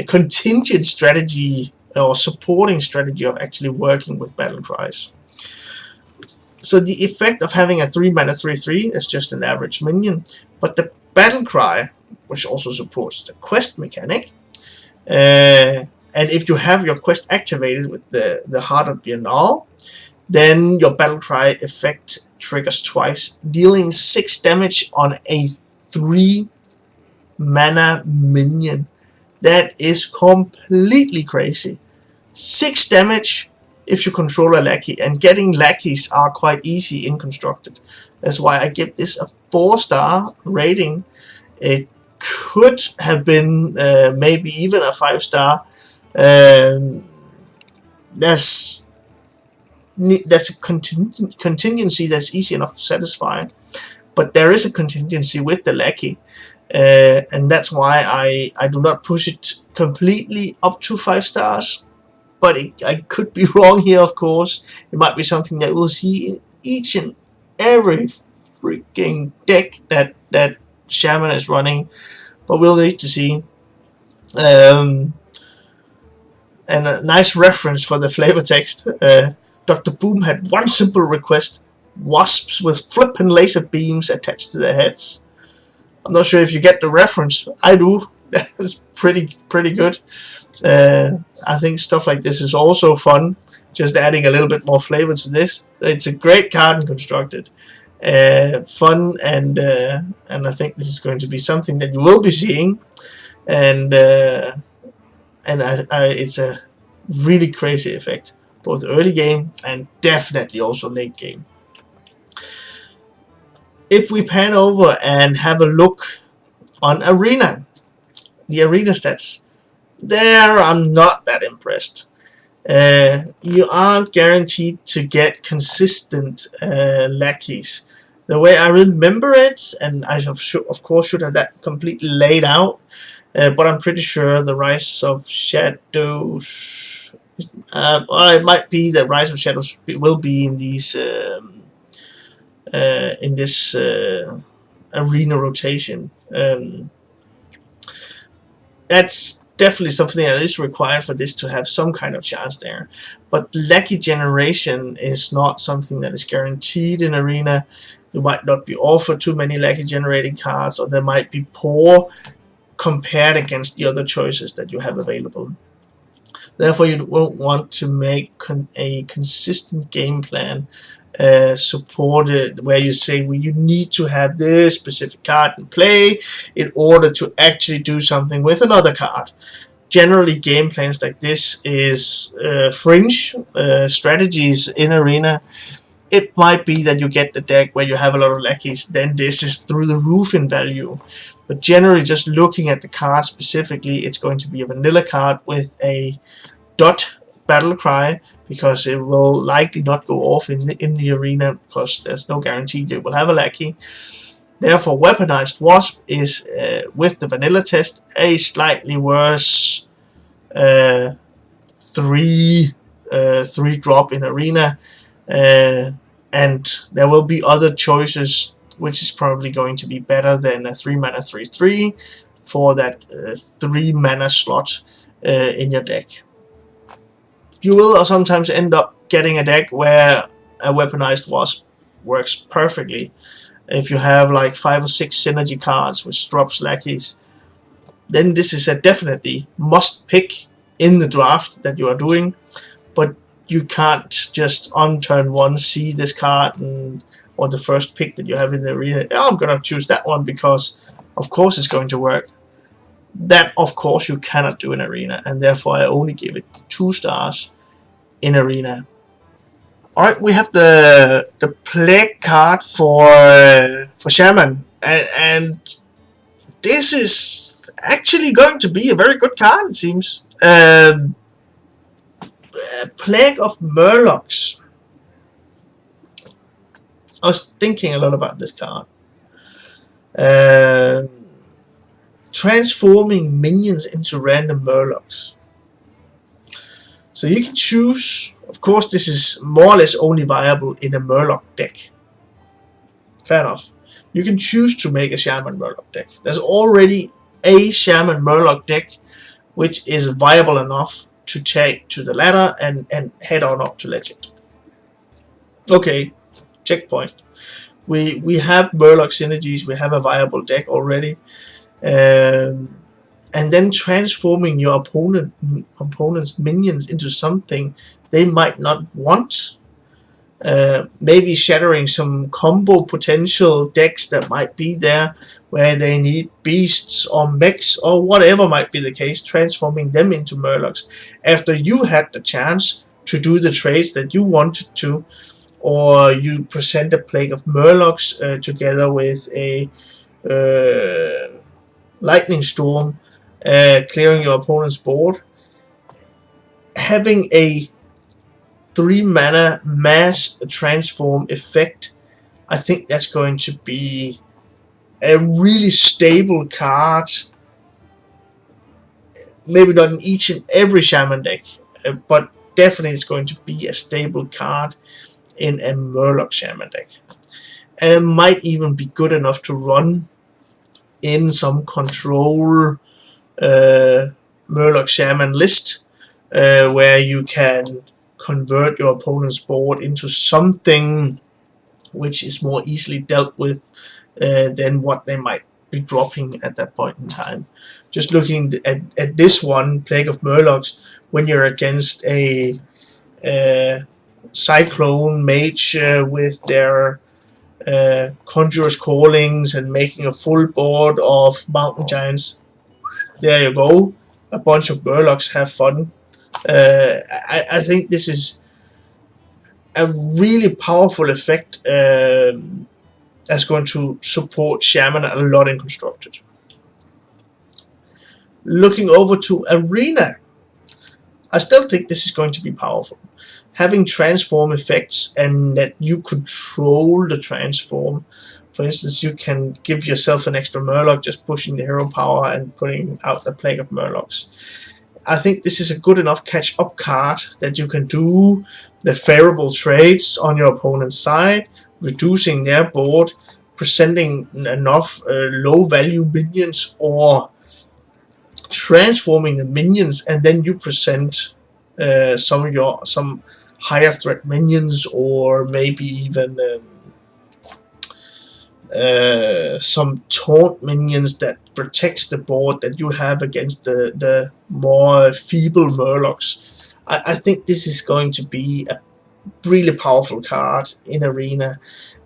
contingent strategy or supporting strategy of actually working with battle cries. So the effect of having a 3 mana 3/3 is just an average minion, but the battle cry, which also supports the quest mechanic, and if you have your quest activated with the Heart of Biennale, then your battle cry effect triggers twice, dealing 6 damage on a 3 mana minion. That is completely crazy. 6 damage if you control a lackey, and getting lackeys are quite easy in Constructed. That's why I give this a 4-star rating. It could have been maybe even a 5-star. That's a contingency that's easy enough to satisfy, but there is a contingency with the lackey, and that's why I do not push it completely up to 5 stars. But I could be wrong here, of course. It might be something that we'll see in each and every freaking deck that Shaman is running, but we'll need to see. And a nice reference for the flavor text. Dr. Boom had one simple request: wasps with flippin' laser beams attached to their heads. I'm not sure if you get the reference. I do. That's pretty good. I think stuff like this is also fun. Just adding a little bit more flavor to this. It's a great card and Constructed. Fun, and I think this is going to be something that you will be seeing. And it's a really crazy effect, both early game and definitely also late game. If we pan over and have a look on Arena, the Arena stats, there I'm not that impressed. You aren't guaranteed to get consistent lackeys. The way I remember it, and I of course should have that completely laid out, but I'm pretty sure the Rise of Shadows, or it might be that Rise of Shadows will be in these in this arena rotation. That's definitely something that is required for this to have some kind of chance there. But lackey generation is not something that is guaranteed in Arena. You might not be offered too many lackey generating cards, or they might be poor compared against the other choices that you have available. Therefore, you won't want to make a consistent game plan supported, where you say, well, you need to have this specific card in play in order to actually do something with another card. Generally, game plans like this is fringe strategies in Arena. It might be that you get the deck where you have a lot of lackeys, then this is through the roof in value. But generally, just looking at the card specifically, it's going to be a vanilla card with a dot battle cry, because it will likely not go off in the arena, because there's no guarantee they will have a lackey. Therefore, weaponized wasp is, with the vanilla test, a slightly worse 3 drop in Arena, and there will be other choices which is probably going to be better than a 3 mana 3/3 for that 3 mana slot in your deck. You will sometimes end up getting a deck where a Weaponized Wasp works perfectly. If you have like 5 or 6 synergy cards which drops lackeys, then this is a definitely must pick in the draft that you are doing, but you can't just on turn 1 see this card or the first pick that you have in the arena. Oh, I'm gonna choose that one because of course it's going to work. That of course you cannot do in arena, and therefore I only give it 2 stars in arena. Alright, we have the plague card for Shaman, and this is actually going to be a very good card, it seems. Plague of Murlocs. I was thinking a lot about this card. Transforming minions into random Murlocs. So you can choose. Of course, this is more or less only viable in a Murloc deck. Fair enough. You can choose to make a Shaman Murloc deck. There's already a Shaman Murloc deck which is viable enough to take to the ladder and head on up to Legend. Okay, checkpoint. We have Murloc synergies, we have a viable deck already. And then transforming your opponent's minions into something they might not want. Maybe shattering some combo potential decks that might be there where they need beasts or mechs or whatever might be the case, transforming them into Murlocs after you had the chance to do the trades that you wanted to, or you present a plague of Murlocs together with a lightning storm, clearing your opponent's board. Having a 3 mana mass transform effect, I think that's going to be a really stable card. Maybe not in each and every Shaman deck, but definitely it's going to be a stable card in a Murloc Shaman deck. And it might even be good enough to run in some control Murloc Shaman list, where you can convert your opponent's board into something which is more easily dealt with than what they might be dropping at that point in time. Just looking at this one, Plague of Murlocs, when you're against a Cyclone Mage with their Conjurer's Callings and making a full board of Mountain Giants, there you go. A bunch of Murlocs, have fun. I think this is a really powerful effect that's going to support Shaman a lot in Constructed. Looking over to Arena, I still think this is going to be powerful. Having transform effects and that you control the transform. For instance, you can give yourself an extra Murloc just pushing the hero power and putting out the Plague of Murlocs. I think this is a good enough catch-up card that you can do the favorable trades on your opponent's side, reducing their board, presenting enough low-value minions, or transforming the minions, and then you present some higher threat minions, or maybe even some taunt minions that protects the board that you have against the more feeble Murlocs. I think this is going to be a really powerful card in Arena.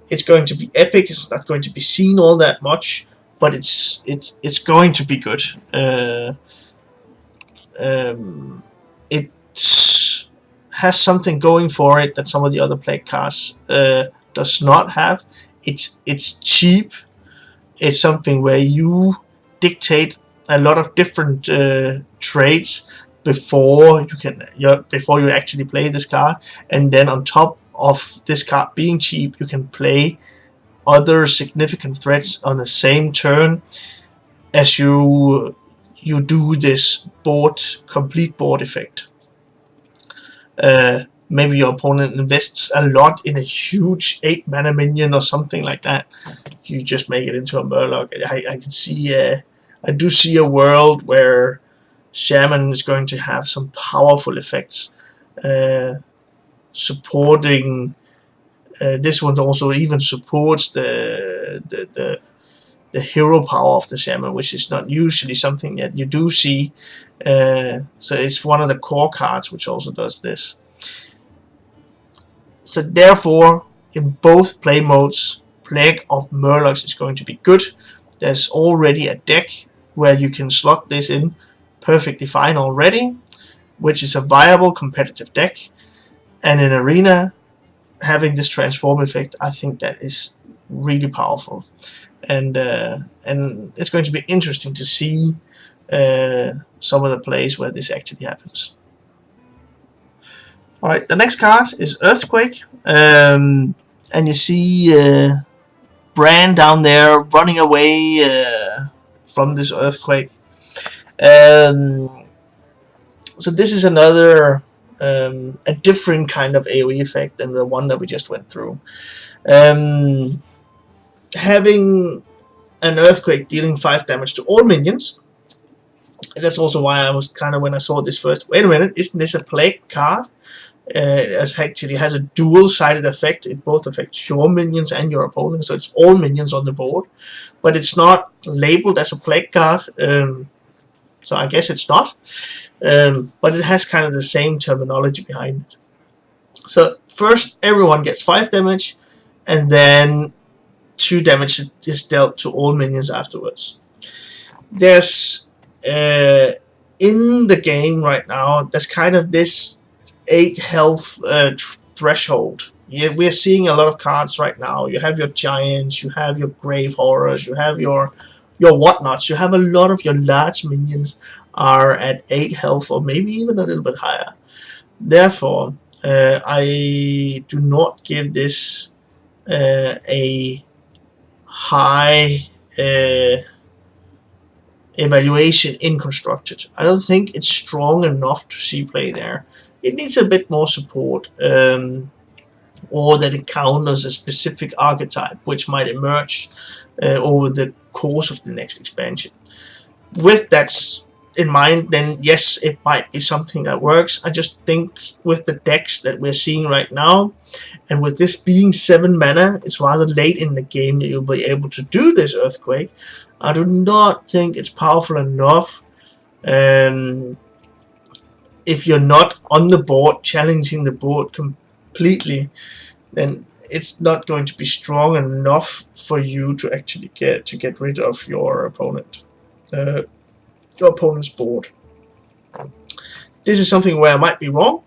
It's going to be epic. It's not going to be seen all that much, but it's going to be good. It has something going for it that some of the other Plague cards does not have. It's cheap. It's something where you dictate a lot of different trades before you actually play this card, and then on top of this card being cheap, you can play other significant threats on the same turn as you do this complete board effect. maybe your opponent invests a lot in a huge 8 mana minion or something like that. You just make it into a Murloc. I can see, I do see a world where Shaman is going to have some powerful effects, supporting. This one also even supports the hero power of the Shaman, which is not usually something that you do see. So it's one of the core cards which also does this. So therefore, in both play modes, Plague of Murlocs is going to be good. There's already a deck where you can slot this in perfectly fine already, which is a viable competitive deck. And in Arena, having this transform effect, I think that is really powerful. And it's going to be interesting to see some of the plays where this actually happens. Alright, the next card is Earthquake, and you see Bran down there running away from this Earthquake. So this is another, a different kind of AoE effect than the one that we just went through. Having an Earthquake dealing 5 damage to all minions. And that's also why I was kind of, when I saw this first, wait a minute, isn't this a Plague card? It actually has a dual-sided effect. It both affects your minions and your opponents, so it's all minions on the board. But it's not labeled as a Plague card, so I guess it's not. But it has kind of the same terminology behind it. So first, everyone gets 5 damage, and then 2 damage is dealt to all minions afterwards. There's in the game right now, there's kind of this 8 health threshold. Yeah, we're seeing a lot of cards right now. You have your giants, you have your grave horrors, you have your whatnots. You have a lot of your large minions are at 8 health or maybe even a little bit higher. Therefore, I do not give this a high evaluation in Constructed. I don't think it's strong enough to see play there. It needs a bit more support, or that it counters a specific archetype which might emerge over the course of the next expansion. With that in mind, then yes, it might be something that works. I just think with the decks that we're seeing right now, and with this being 7 mana, it's rather late in the game that you'll be able to do this Earthquake. I do not think it's powerful enough. If you're not on the board, challenging the board completely, then it's not going to be strong enough for you to actually get rid of your opponent, your opponent's board. This is something where I might be wrong.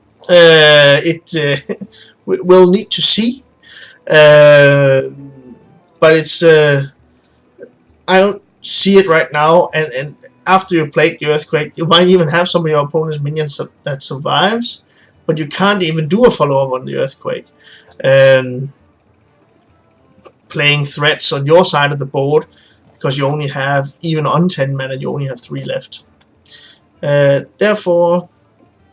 We'll need to see, but it's I don't see it right now. And after you played the Earthquake, you might even have some of your opponent's minions that survives, but you can't even do a follow-up on the Earthquake. Playing threats on your side of the board, because you only have, even on 10 mana, you only have 3 left. Therefore,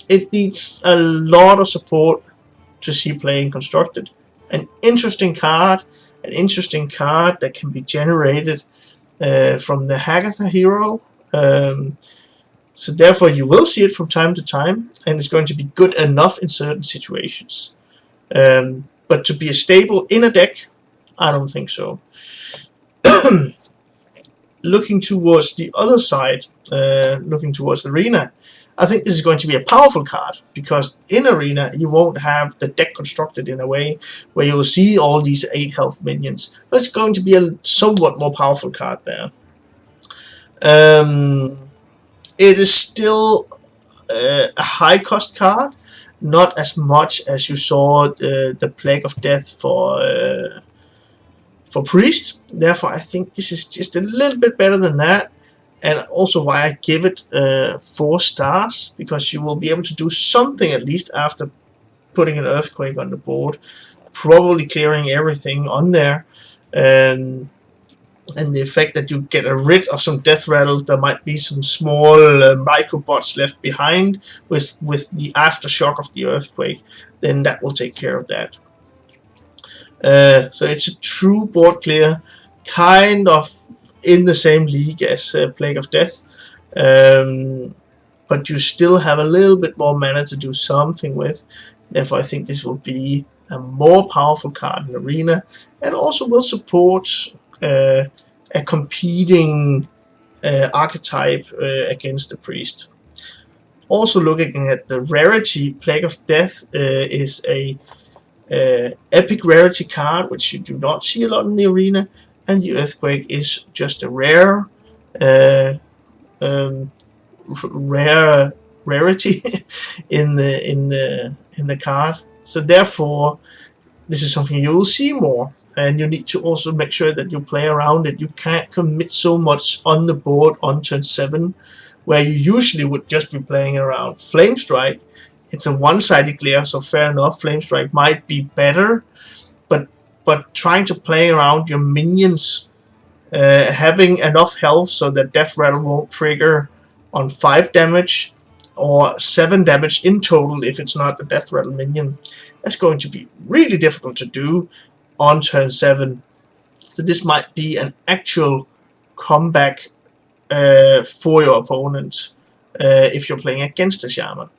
it needs a lot of support to see playing Constructed. An interesting card that can be generated from the Yacca hero. So therefore you will see it from time to time, and it's going to be good enough in certain situations. But to be a staple in a deck, I don't think so. Looking towards the other side, looking towards Arena, I think this is going to be a powerful card, because in Arena you won't have the deck constructed in a way where you will see all these 8 health minions. But it's going to be a somewhat more powerful card there. It is still a high cost card, not as much as you saw the Plague of Death for Priest. Therefore, I think this is just a little bit better than that, and also why I give it 4 stars, because you will be able to do something at least after putting an Earthquake on the board, probably clearing everything on there. and the effect that you get rid of some death rattles. There might be some small microbots left behind with the aftershock of the earthquake. Then that will take care of that. So it's a true board clear, kind of in the same league as Plague of Death, but you still have a little bit more mana to do something with. Therefore, I think this will be a more powerful card in Arena, and also will support a competing archetype against the Priest. Also looking at the rarity, Plague of Death is a epic rarity card, which you do not see a lot in the Arena, and the Earthquake is just a rare rarity in the card. So therefore, this is something you will see more, and you need to also make sure that you play around it. You can't commit so much on the board on turn 7, where you usually would just be playing around Flame Strike. It's a one-sided clear, so fair enough, Flame Strike might be better, but trying to play around your minions, having enough health so that Death Rattle won't trigger on 5 damage, or 7 damage in total if it's not a Death Rattle minion, that's going to be really difficult to do on turn 7. So this might be an actual comeback for your opponent if you're playing against a Shaman.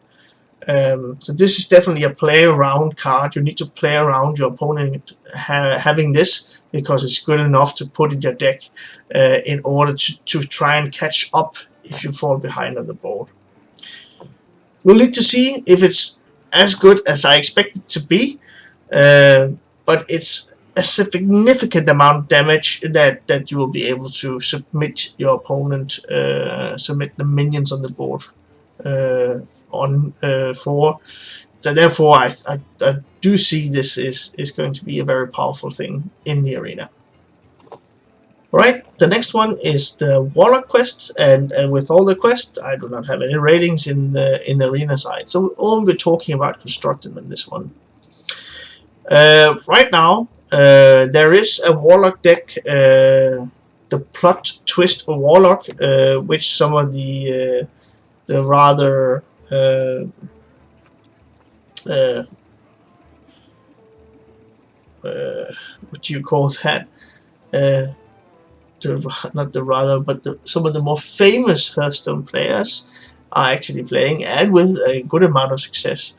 So this is definitely a play around card. You need to play around your opponent having this, because it's good enough to put in your deck in order to try and catch up if you fall behind on the board. We'll need to see if it's as good as I expect it to be, but it's a significant amount of damage that you will be able to submit your opponent, submit the minions on the board for. So therefore, I do see this is going to be a very powerful thing in the Arena. Alright, the next one is the Warlock quests, and with all the quests, I do not have any ratings in the Arena side, so we'll only be talking about constructing in this one. Right now, there is a Warlock deck, the Plot Twist Warlock, which some of the rather what do you call that? Some of the more famous Hearthstone players are actually playing, and with a good amount of success,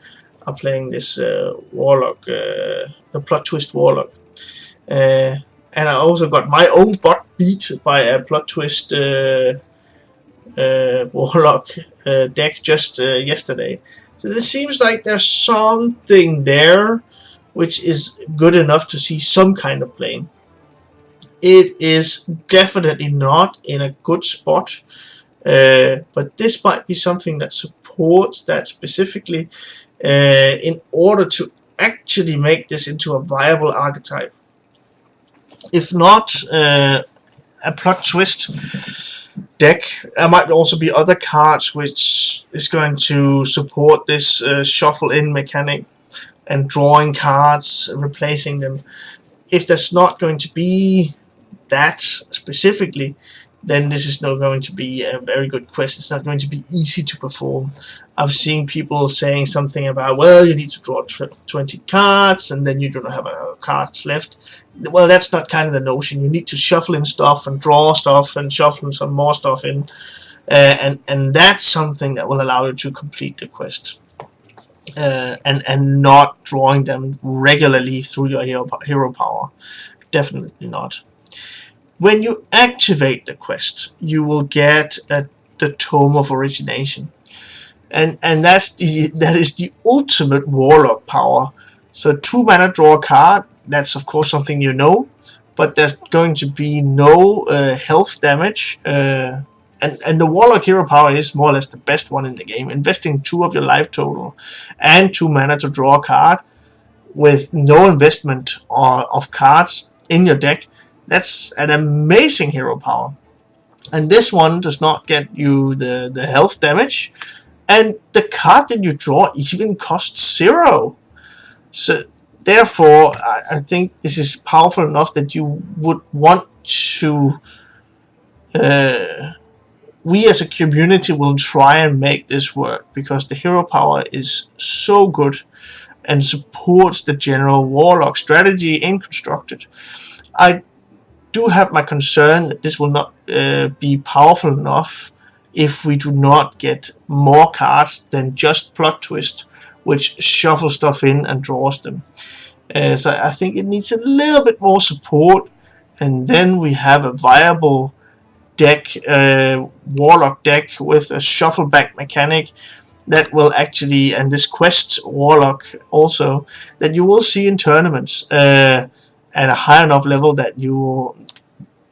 are playing this Warlock, the Plot Twist Warlock. And I also got my own bot beat by a Plot Twist Warlock deck just yesterday. So it seems like there's something there which is good enough to see some kind of playing. It is definitely not in a good spot, but this might be something that supports that specifically in order to actually make this into a viable archetype. If not a Plot Twist deck, there might also be other cards which is going to support this shuffle in mechanic and drawing cards, replacing them. If there's not going to be that specifically, then this is not going to be a very good quest. It's not going to be easy to perform. I've seen people saying something about, well, you need to draw 20 cards and then you don't have cards left. Well, that's not kind of the notion. You need to shuffle in stuff and draw stuff and shuffle some more stuff in, and that's something that will allow you to complete the quest, and not drawing them regularly through your hero power. Definitely not. When you activate the quest, you will get the Tome of Origination, and that is the ultimate Warlock power. So 2 mana, draw a card. That's of course something you know, but there's going to be no health damage, and the Warlock hero power is more or less the best one in the game. Investing 2 of your life total and 2 mana to draw a card with no investment of cards in your deck, that's an amazing hero power. And this one does not get you the health damage, and the card that you draw even costs 0. So therefore, I think this is powerful enough that you would want to we as a community will try and make this work, because the hero power is so good and supports the general warlock strategy in Constructed. I do have my concern that this will not be powerful enough if we do not get more cards than just Plot Twist, which shuffle stuff in and draws them. So I think it needs a little bit more support, and then we have a viable deck, warlock deck with a shuffle back mechanic that will actually, and this quest warlock also, that you will see in tournaments at a high enough level that you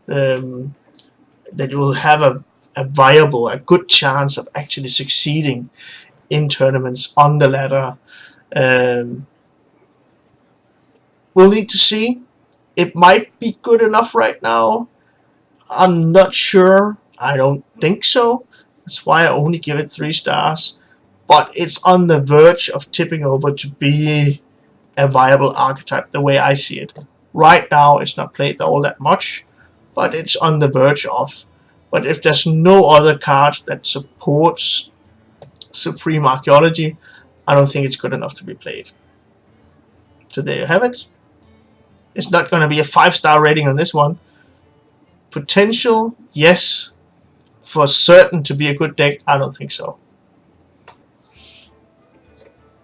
will have a viable, a good chance of actually succeeding in tournaments on the ladder. We'll need to see. It might be good enough right now. I'm not sure. I don't think so. That's why I only give it 3 stars. But it's on the verge of tipping over to be a viable archetype the way I see it. Right now it's not played all that much, but it's on the verge of. But if there's no other cards that supports Supreme Archaeology, I don't think it's good enough to be played. So there you have it. It's not going to be a 5-star rating on this one. Potential, yes. For certain to be a good deck, I don't think so.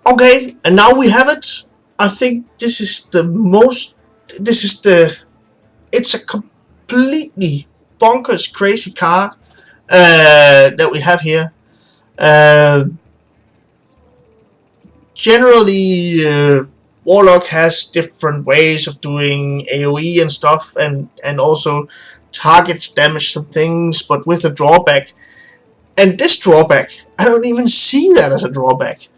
Okay, and now we have it. I think this is the most... It's a completely bonkers crazy card that we have here. Generally, Warlock has different ways of doing AoE and stuff, and also targets damage some things, but with a drawback. And this drawback, I don't even see that as a drawback.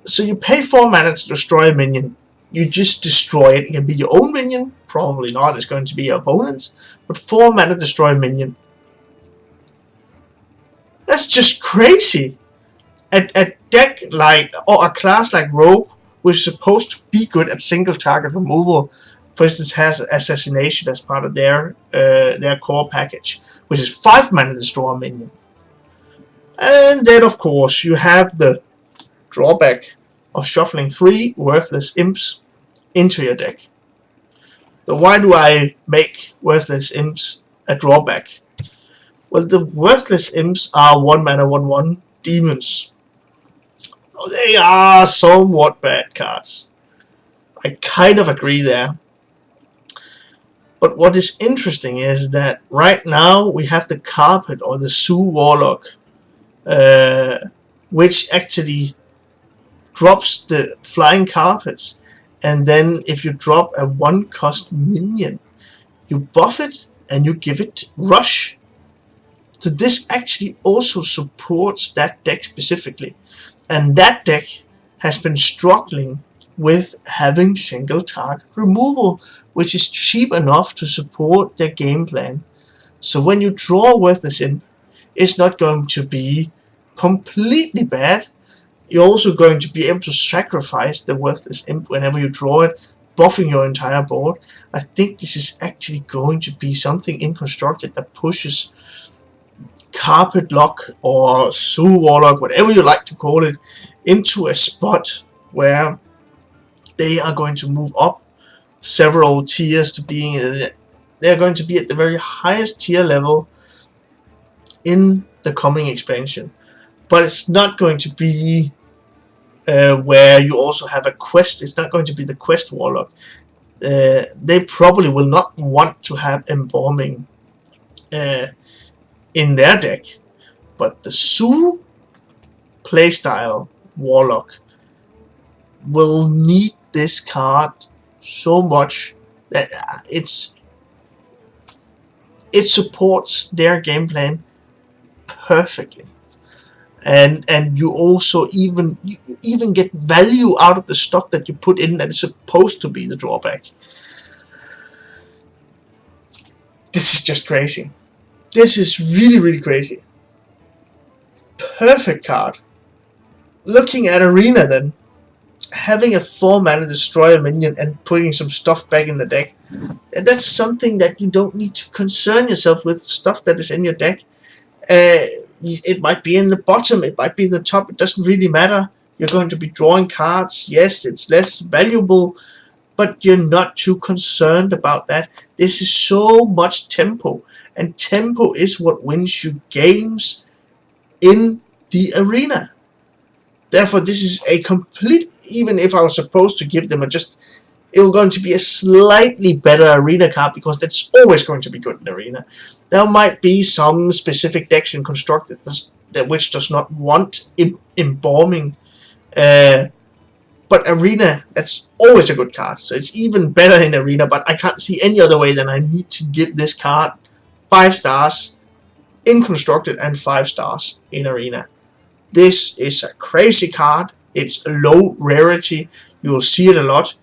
So you pay 4 mana to destroy a minion. You just destroy it. It can be your own minion, probably not, it's going to be your opponent's, but 4 mana destroy a minion. That's just crazy. A deck like, or a class like Rogue, which is supposed to be good at single target removal, for instance, has Assassination as part of their core package, which is 5 mana to destroy a minion. And then, of course, you have the drawback of shuffling 3 worthless imps into your deck. So why do I make worthless imps a drawback? Well, the worthless imps are 1 mana 1/1 demons. They are somewhat bad cards. I kind of agree there. But what is interesting is that right now we have the Carpet or the Zoo Warlock, which actually drops the flying carpets, and then if you drop a 1-cost minion, you buff it and you give it rush. So this actually also supports that deck specifically, and that deck has been struggling with having single target removal, which is cheap enough to support their game plan. So when you draw Worthless Imp, it's not going to be completely bad. You're also going to be able to sacrifice the Worthless Imp whenever you draw it, buffing your entire board. I think this is actually going to be something in Constructed that pushes Carpet Lock or Zoo Warlock, whatever you like to call it, into a spot where they are going to move up several tiers to being... They're going to be at the very highest tier level in the coming expansion. But it's not going to be where you also have a quest. It's not going to be the quest Warlock. They probably will not want to have Embalming in their deck. But the Zoo playstyle Warlock will need this card so much that it supports their game plan perfectly. And you also even get value out of the stuff that you put in that is supposed to be the drawback. This is just crazy. This is really crazy. Perfect card. Looking at Arena then, having a 4 mana destroy a minion and putting some stuff back in the deck, And that's something that you don't need to concern yourself with, stuff that is in your deck. It might be in the bottom, it might be in the top, it doesn't really matter. You're going to be drawing cards. Yes, it's less valuable, but you're not too concerned about that. This is so much tempo, and tempo is what wins you games in the arena. Therefore, this is a complete, even if I was supposed to give them it's going to be a slightly better arena card, because that's always going to be good in arena. There might be some specific decks in Constructed that which does not want embalming, but arena, that's always a good card. So it's even better in arena, but I can't see any other way than I need to give this card 5 stars in Constructed and 5 stars in arena. This is a crazy card. It's a low rarity. You will see it a lot,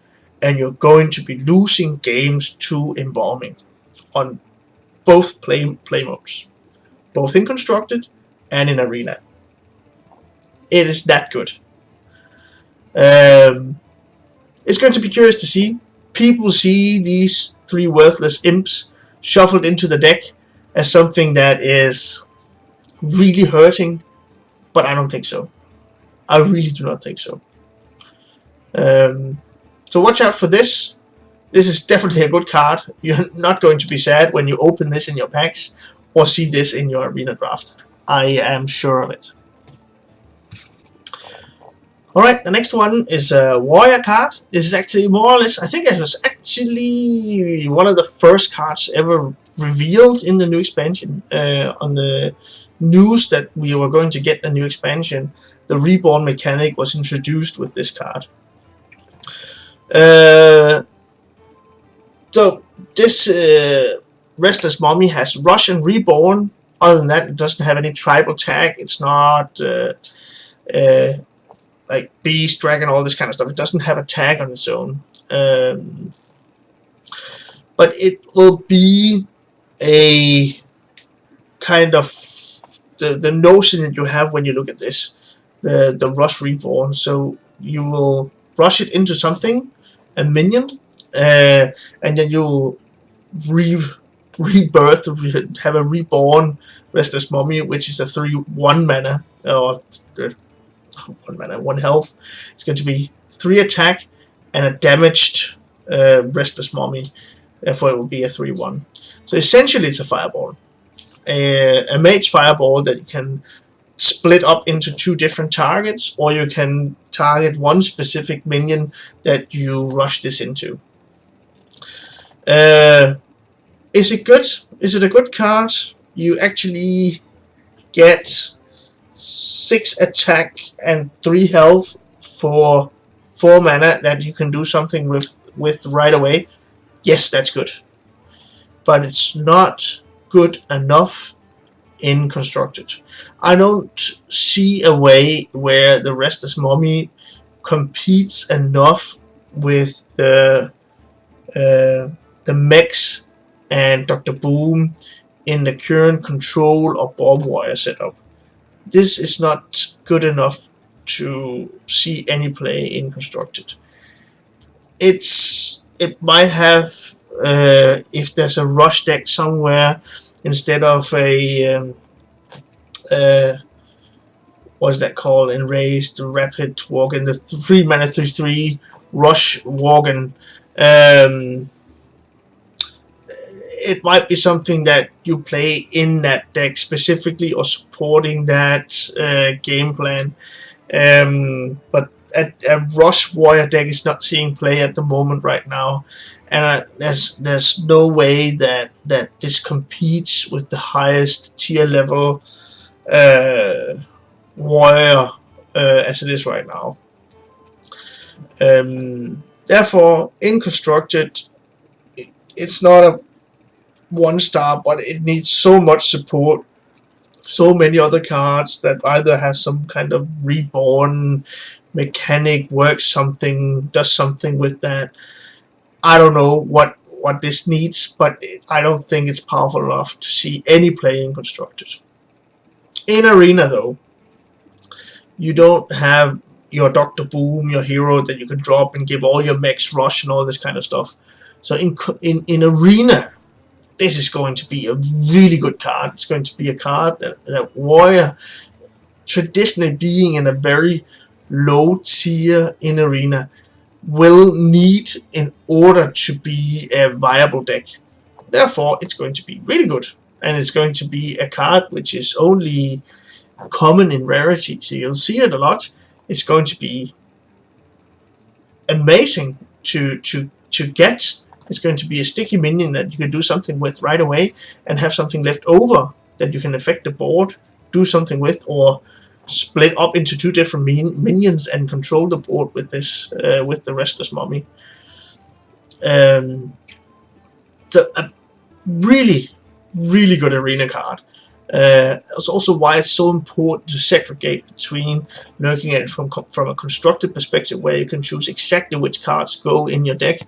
and you're going to be losing games to embalming on both play modes, both in Constructed and in arena. It is that good. It's going to be curious to see. People see these 3 worthless imps shuffled into the deck as something that is really hurting, but I don't think so. I really do not think so. So watch out for this. This is definitely a good card. You're not going to be sad when you open this in your packs or see this in your arena draft. I am sure of it. Alright, the next one is a warrior card. This is actually more or less, I think it was actually one of the first cards ever revealed in the new expansion. On the news that we were going to get the new expansion, the reborn mechanic was introduced with this card. So this Restless Mummy has Rush and Reborn. Other than that, it doesn't have any tribal tag. It's not like Beast, Dragon, all this kind of stuff. It doesn't have a tag on its own. But it will be a kind of the notion that you have when you look at this, the Rush Reborn. So you will rush it into something, a minion, and then you will rebirth, have a reborn Restless Mummy, which is a 3/1 mana, or 1 mana, 1 health. It's going to be 3 attack and a damaged Restless Mummy. Therefore, it will be a 3/1. So essentially, it's a fireball, a mage fireball that you can split up into 2 different targets, or you can target one specific minion that you rush this into. Is it good? Is it a good card? You actually get 6 attack and 3 health for 4 mana that you can do something with right away. Yes, that's good. But it's not good enough in Constructed. I don't see a way where the Restless Mummy competes enough with the mechs and Dr. Boom in the current Control or Bomb Warrior setup. This is not good enough to see any play in Constructed. It might have, if there's a rush deck somewhere, instead of a what's that called? Enraged Rapid Worgen, the 3 mana 3/3 Rush Worgen. It might be something that you play in that deck specifically, or supporting that game plan. But a Rush Warrior deck is not seeing play at the moment right now, and there's no way that this competes with the highest tier level warrior as it is right now. Therefore, in Constructed, it's not a 1 star, but it needs so much support. So many other cards that either have some kind of reborn mechanic, works something, does something with that. I don't know what this needs, but I don't think it's powerful enough to see any play in Constructed. In Arena, though, you don't have your Dr. Boom, your hero that you can drop and give all your mechs rush and all this kind of stuff. So in Arena, this is going to be a really good card. It's going to be a card that Warrior, traditionally being in a very low tier in Arena, will need in order to be a viable deck. Therefore, it's going to be really good, and it's going to be a card which is only common in rarity, so you'll see it a lot. It's going to be amazing to get. It's going to be a sticky minion that you can do something with right away and have something left over that you can affect the board, do something with, or split up into 2 different minions and control the board with this, with the Restless Mummy. So a really, really good Arena card. That's also why it's so important to segregate between looking at it from a constructed perspective, where you can choose exactly which cards go in your deck,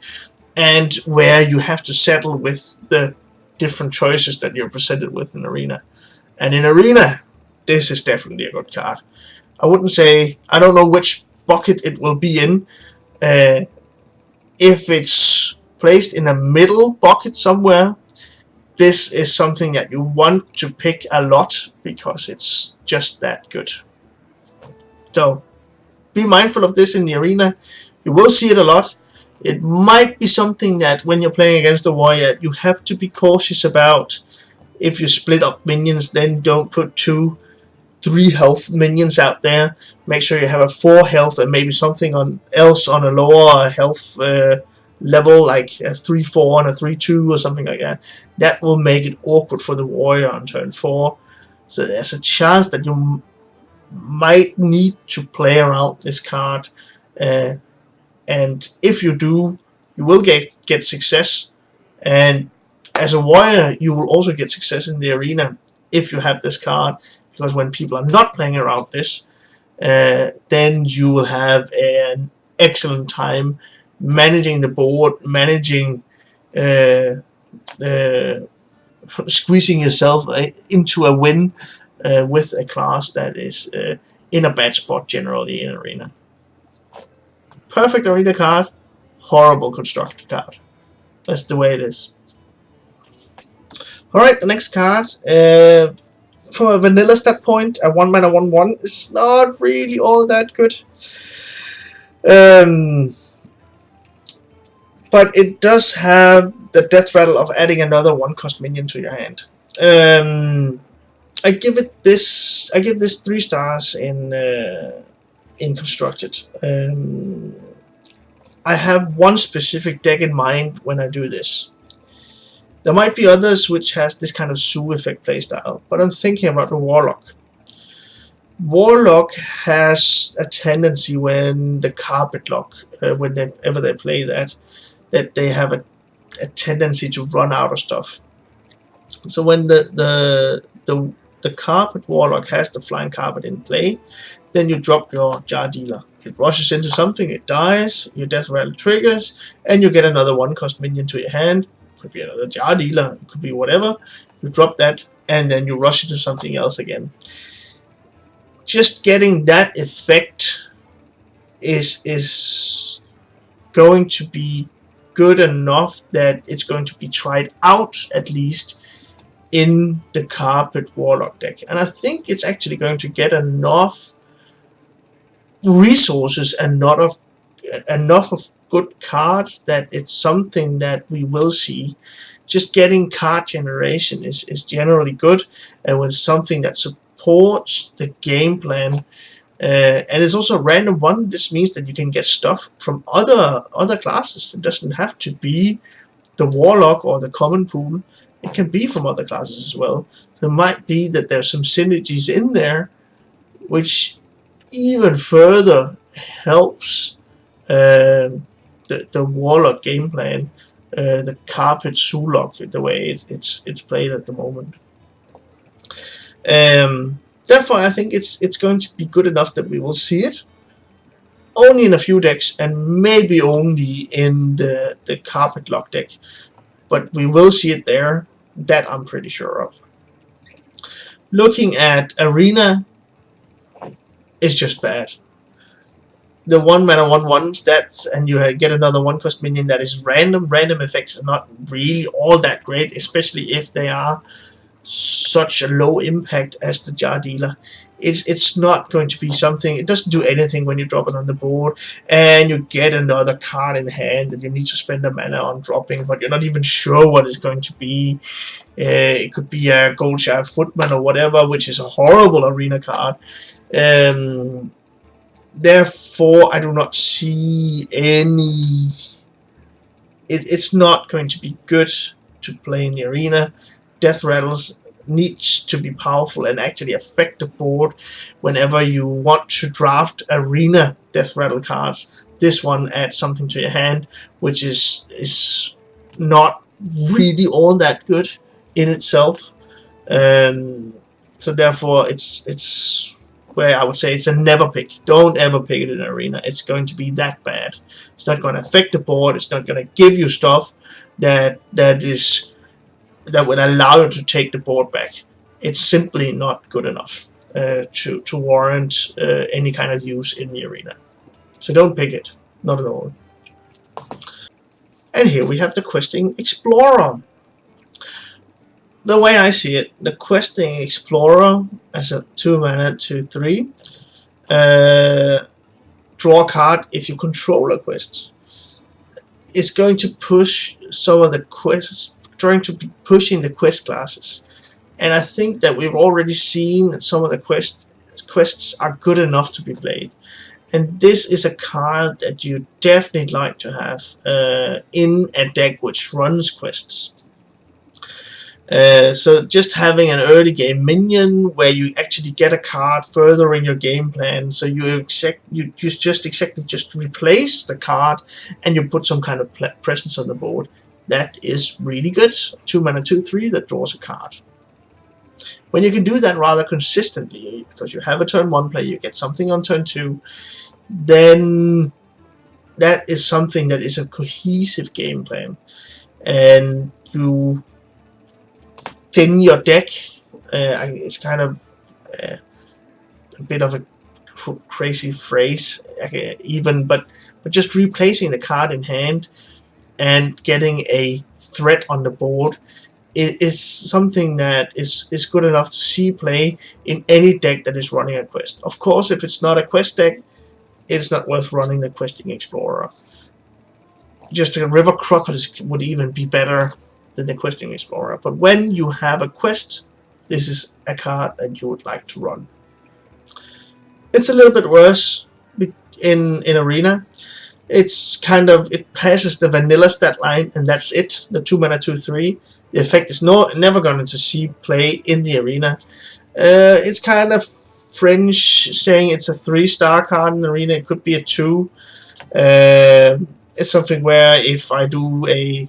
and where you have to settle with the different choices that you're presented with in Arena. And in Arena, this is definitely a good card. I wouldn't say, I don't know which bucket it will be in. If it's placed in a middle bucket somewhere, this is something that you want to pick a lot, because it's just that good. So be mindful of this in the Arena. You will see it a lot. It might be something that when you're playing against a Warrior, you have to be cautious about. If you split up minions, then don't put 2-3 health minions out there. Make sure you have a 4 health and maybe something else on a lower health level, like a 3-4 and a 3-2 or something like that. That will make it awkward for the Warrior on turn 4. So there's a chance that you might need to play around this card. And if you do, you will get success. And as a Warrior, you will also get success in the Arena if you have this card, because when people are not playing around this, then you will have an excellent time managing the board, managing squeezing yourself into a win with a class that is in a bad spot generally in Arena. Perfect Arena card, horrible constructed card. That's the way it is. Alright, the next card, from a vanilla stat point, a 1-mana 1/1 is not really all that good. But it does have the death rattle of adding another 1-cost minion to your hand. I give this 3 stars in constructed. I have one specific deck in mind when I do this. There might be others which has this kind of zoo effect playstyle, but I'm thinking about the Warlock. Warlock has a tendency when the Carpet Lock, whenever they play that they have a tendency to run out of stuff. So when the Carpet Warlock has the Flying Carpet in play, then you drop your Jar Dealer. It rushes into something, it dies, your Death Rattle triggers, and you get another 1-cost minion to your hand. It could be another Jar Dealer, it could be whatever. You drop that, and then you rush into something else again. Just getting that effect is going to be good enough that it's going to be tried out, at least in the Carpet Warlock deck. And I think it's actually going to get enough resources and enough of good cards that it's something that we will see. Just getting card generation is generally good, and when something that supports the game plan, and it's also a random one. This means that you can get stuff from other classes. It doesn't have to be the Warlock or the common pool. It can be from other classes as well. So it might be that there's some synergies in there which even further helps the Warlock game plan, the Carpet Zoolock, the way it's played at the moment. Therefore, I think it's going to be good enough that we will see it only in a few decks, and maybe only in the Carpet Lock deck. But we will see it there. That I'm pretty sure of. Looking at Arena, it's just bad. the 1-mana 1/1 that, and you get another 1-cost minion that is random. Random effects are not really all that great, especially if they are such a low impact as the Jar Dealer. It's not going to be something. It doesn't do anything when you drop it on the board, and you get another card in hand that you need to spend a mana on dropping, but you're not even sure what it's going to be. It could be a Goldshaft Footman or whatever, which is a horrible arena card. Therefore, I do not see any. It's not going to be good to play in the arena. Death Rattles needs to be powerful and actually affect the board whenever you want to draft arena Death Rattle cards. This one adds something to your hand, which is not really all that good in itself. So therefore, it's where I would say it's a never pick. Don't ever pick it in arena. It's going to be that bad. It's not going to affect the board. It's not going to give you stuff that would allow you to take the board back. It's simply not good enough to warrant any kind of use in the arena. So don't pick it. Not at all. And here we have the Questing Explorer. The way I see it, the Questing Explorer as a 2-mana 2/3, draw a card if you control a quest, is going to push some of the quests, trying to be pushing the quest classes. And I think that we've already seen that some of the quests are good enough to be played. And this is a card that you definitely like to have in a deck which runs quests. So just having an early game minion where you actually get a card further in your game plan, so you just replace the card and you put some kind of presence on the board. That is really good. 2-mana 2/3 that draws a card. When you can do that rather consistently, because you have a turn 1 play, you get something on turn 2, then that is something that is a cohesive game plan, and you thin your deck. It's kind of a bit of a crazy phrase, even, but just replacing the card in hand and getting a threat on the board is something that is good enough to see play in any deck that is running a quest. Of course, if it's not a quest deck, it's not worth running the Questing Explorer. Just a River Crocodile would even be better than the Questing Explorer. But when you have a quest, this is a card that you would like to run. It's a little bit worse in arena. It's kind of, it passes the vanilla stat line, and that's it. The 2-mana 2/3. The effect is never going to see play in the arena. It's kind of fringe saying it's a 3-star card in the arena. It could be a 2. It's something where if I do a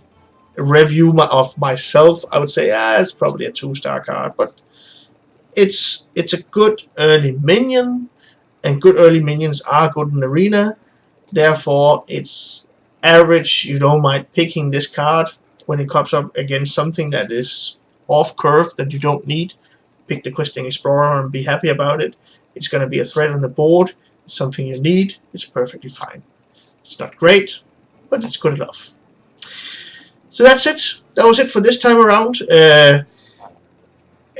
review of myself, I would say, it's probably a 2-star card. But it's a good early minion, and good early minions are good in arena. Therefore, it's average. You don't mind picking this card when it comes up against something that is off curve that you don't need. Pick the Questing Explorer and be happy about it. It's going to be a threat on the board. It's something you need. It's perfectly fine. It's not great, but it's good enough. So that's it. That was it for this time around.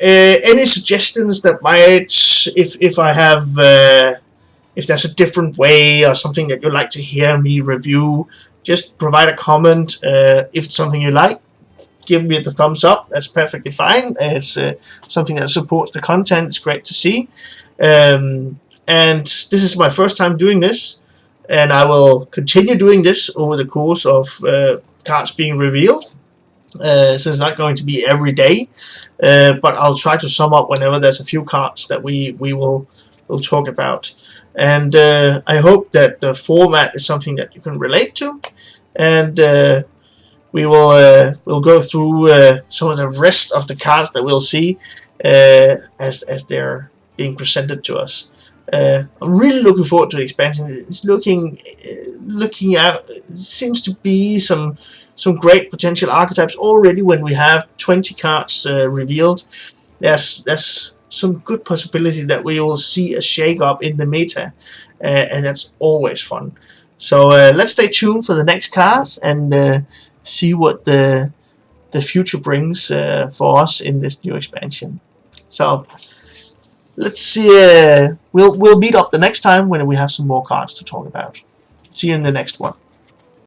Any suggestions that might, if I have, if there's a different way or something that you'd like to hear me review, just provide a comment. If it's something you like, give me the thumbs up. That's perfectly fine. It's something that supports the content. It's great to see. And this is my first time doing this, and I will continue doing this over the course of cards being revealed. So it's not going to be every day, but I'll try to sum up whenever there's a few cards that we will talk about. And I hope that the format is something that you can relate to, and we'll go through some of the rest of the cards that we'll see as they're being presented to us. I'm really looking forward to the expansion. It's looking out. It seems to be some great potential archetypes already. When we have 20 cards revealed, there's some good possibility that we will see a shake up in the meta, and that's always fun. So let's stay tuned for the next cards and see what the future brings for us in this new expansion. So let's see. We'll meet up the next time when we have some more cards to talk about. See you in the next one.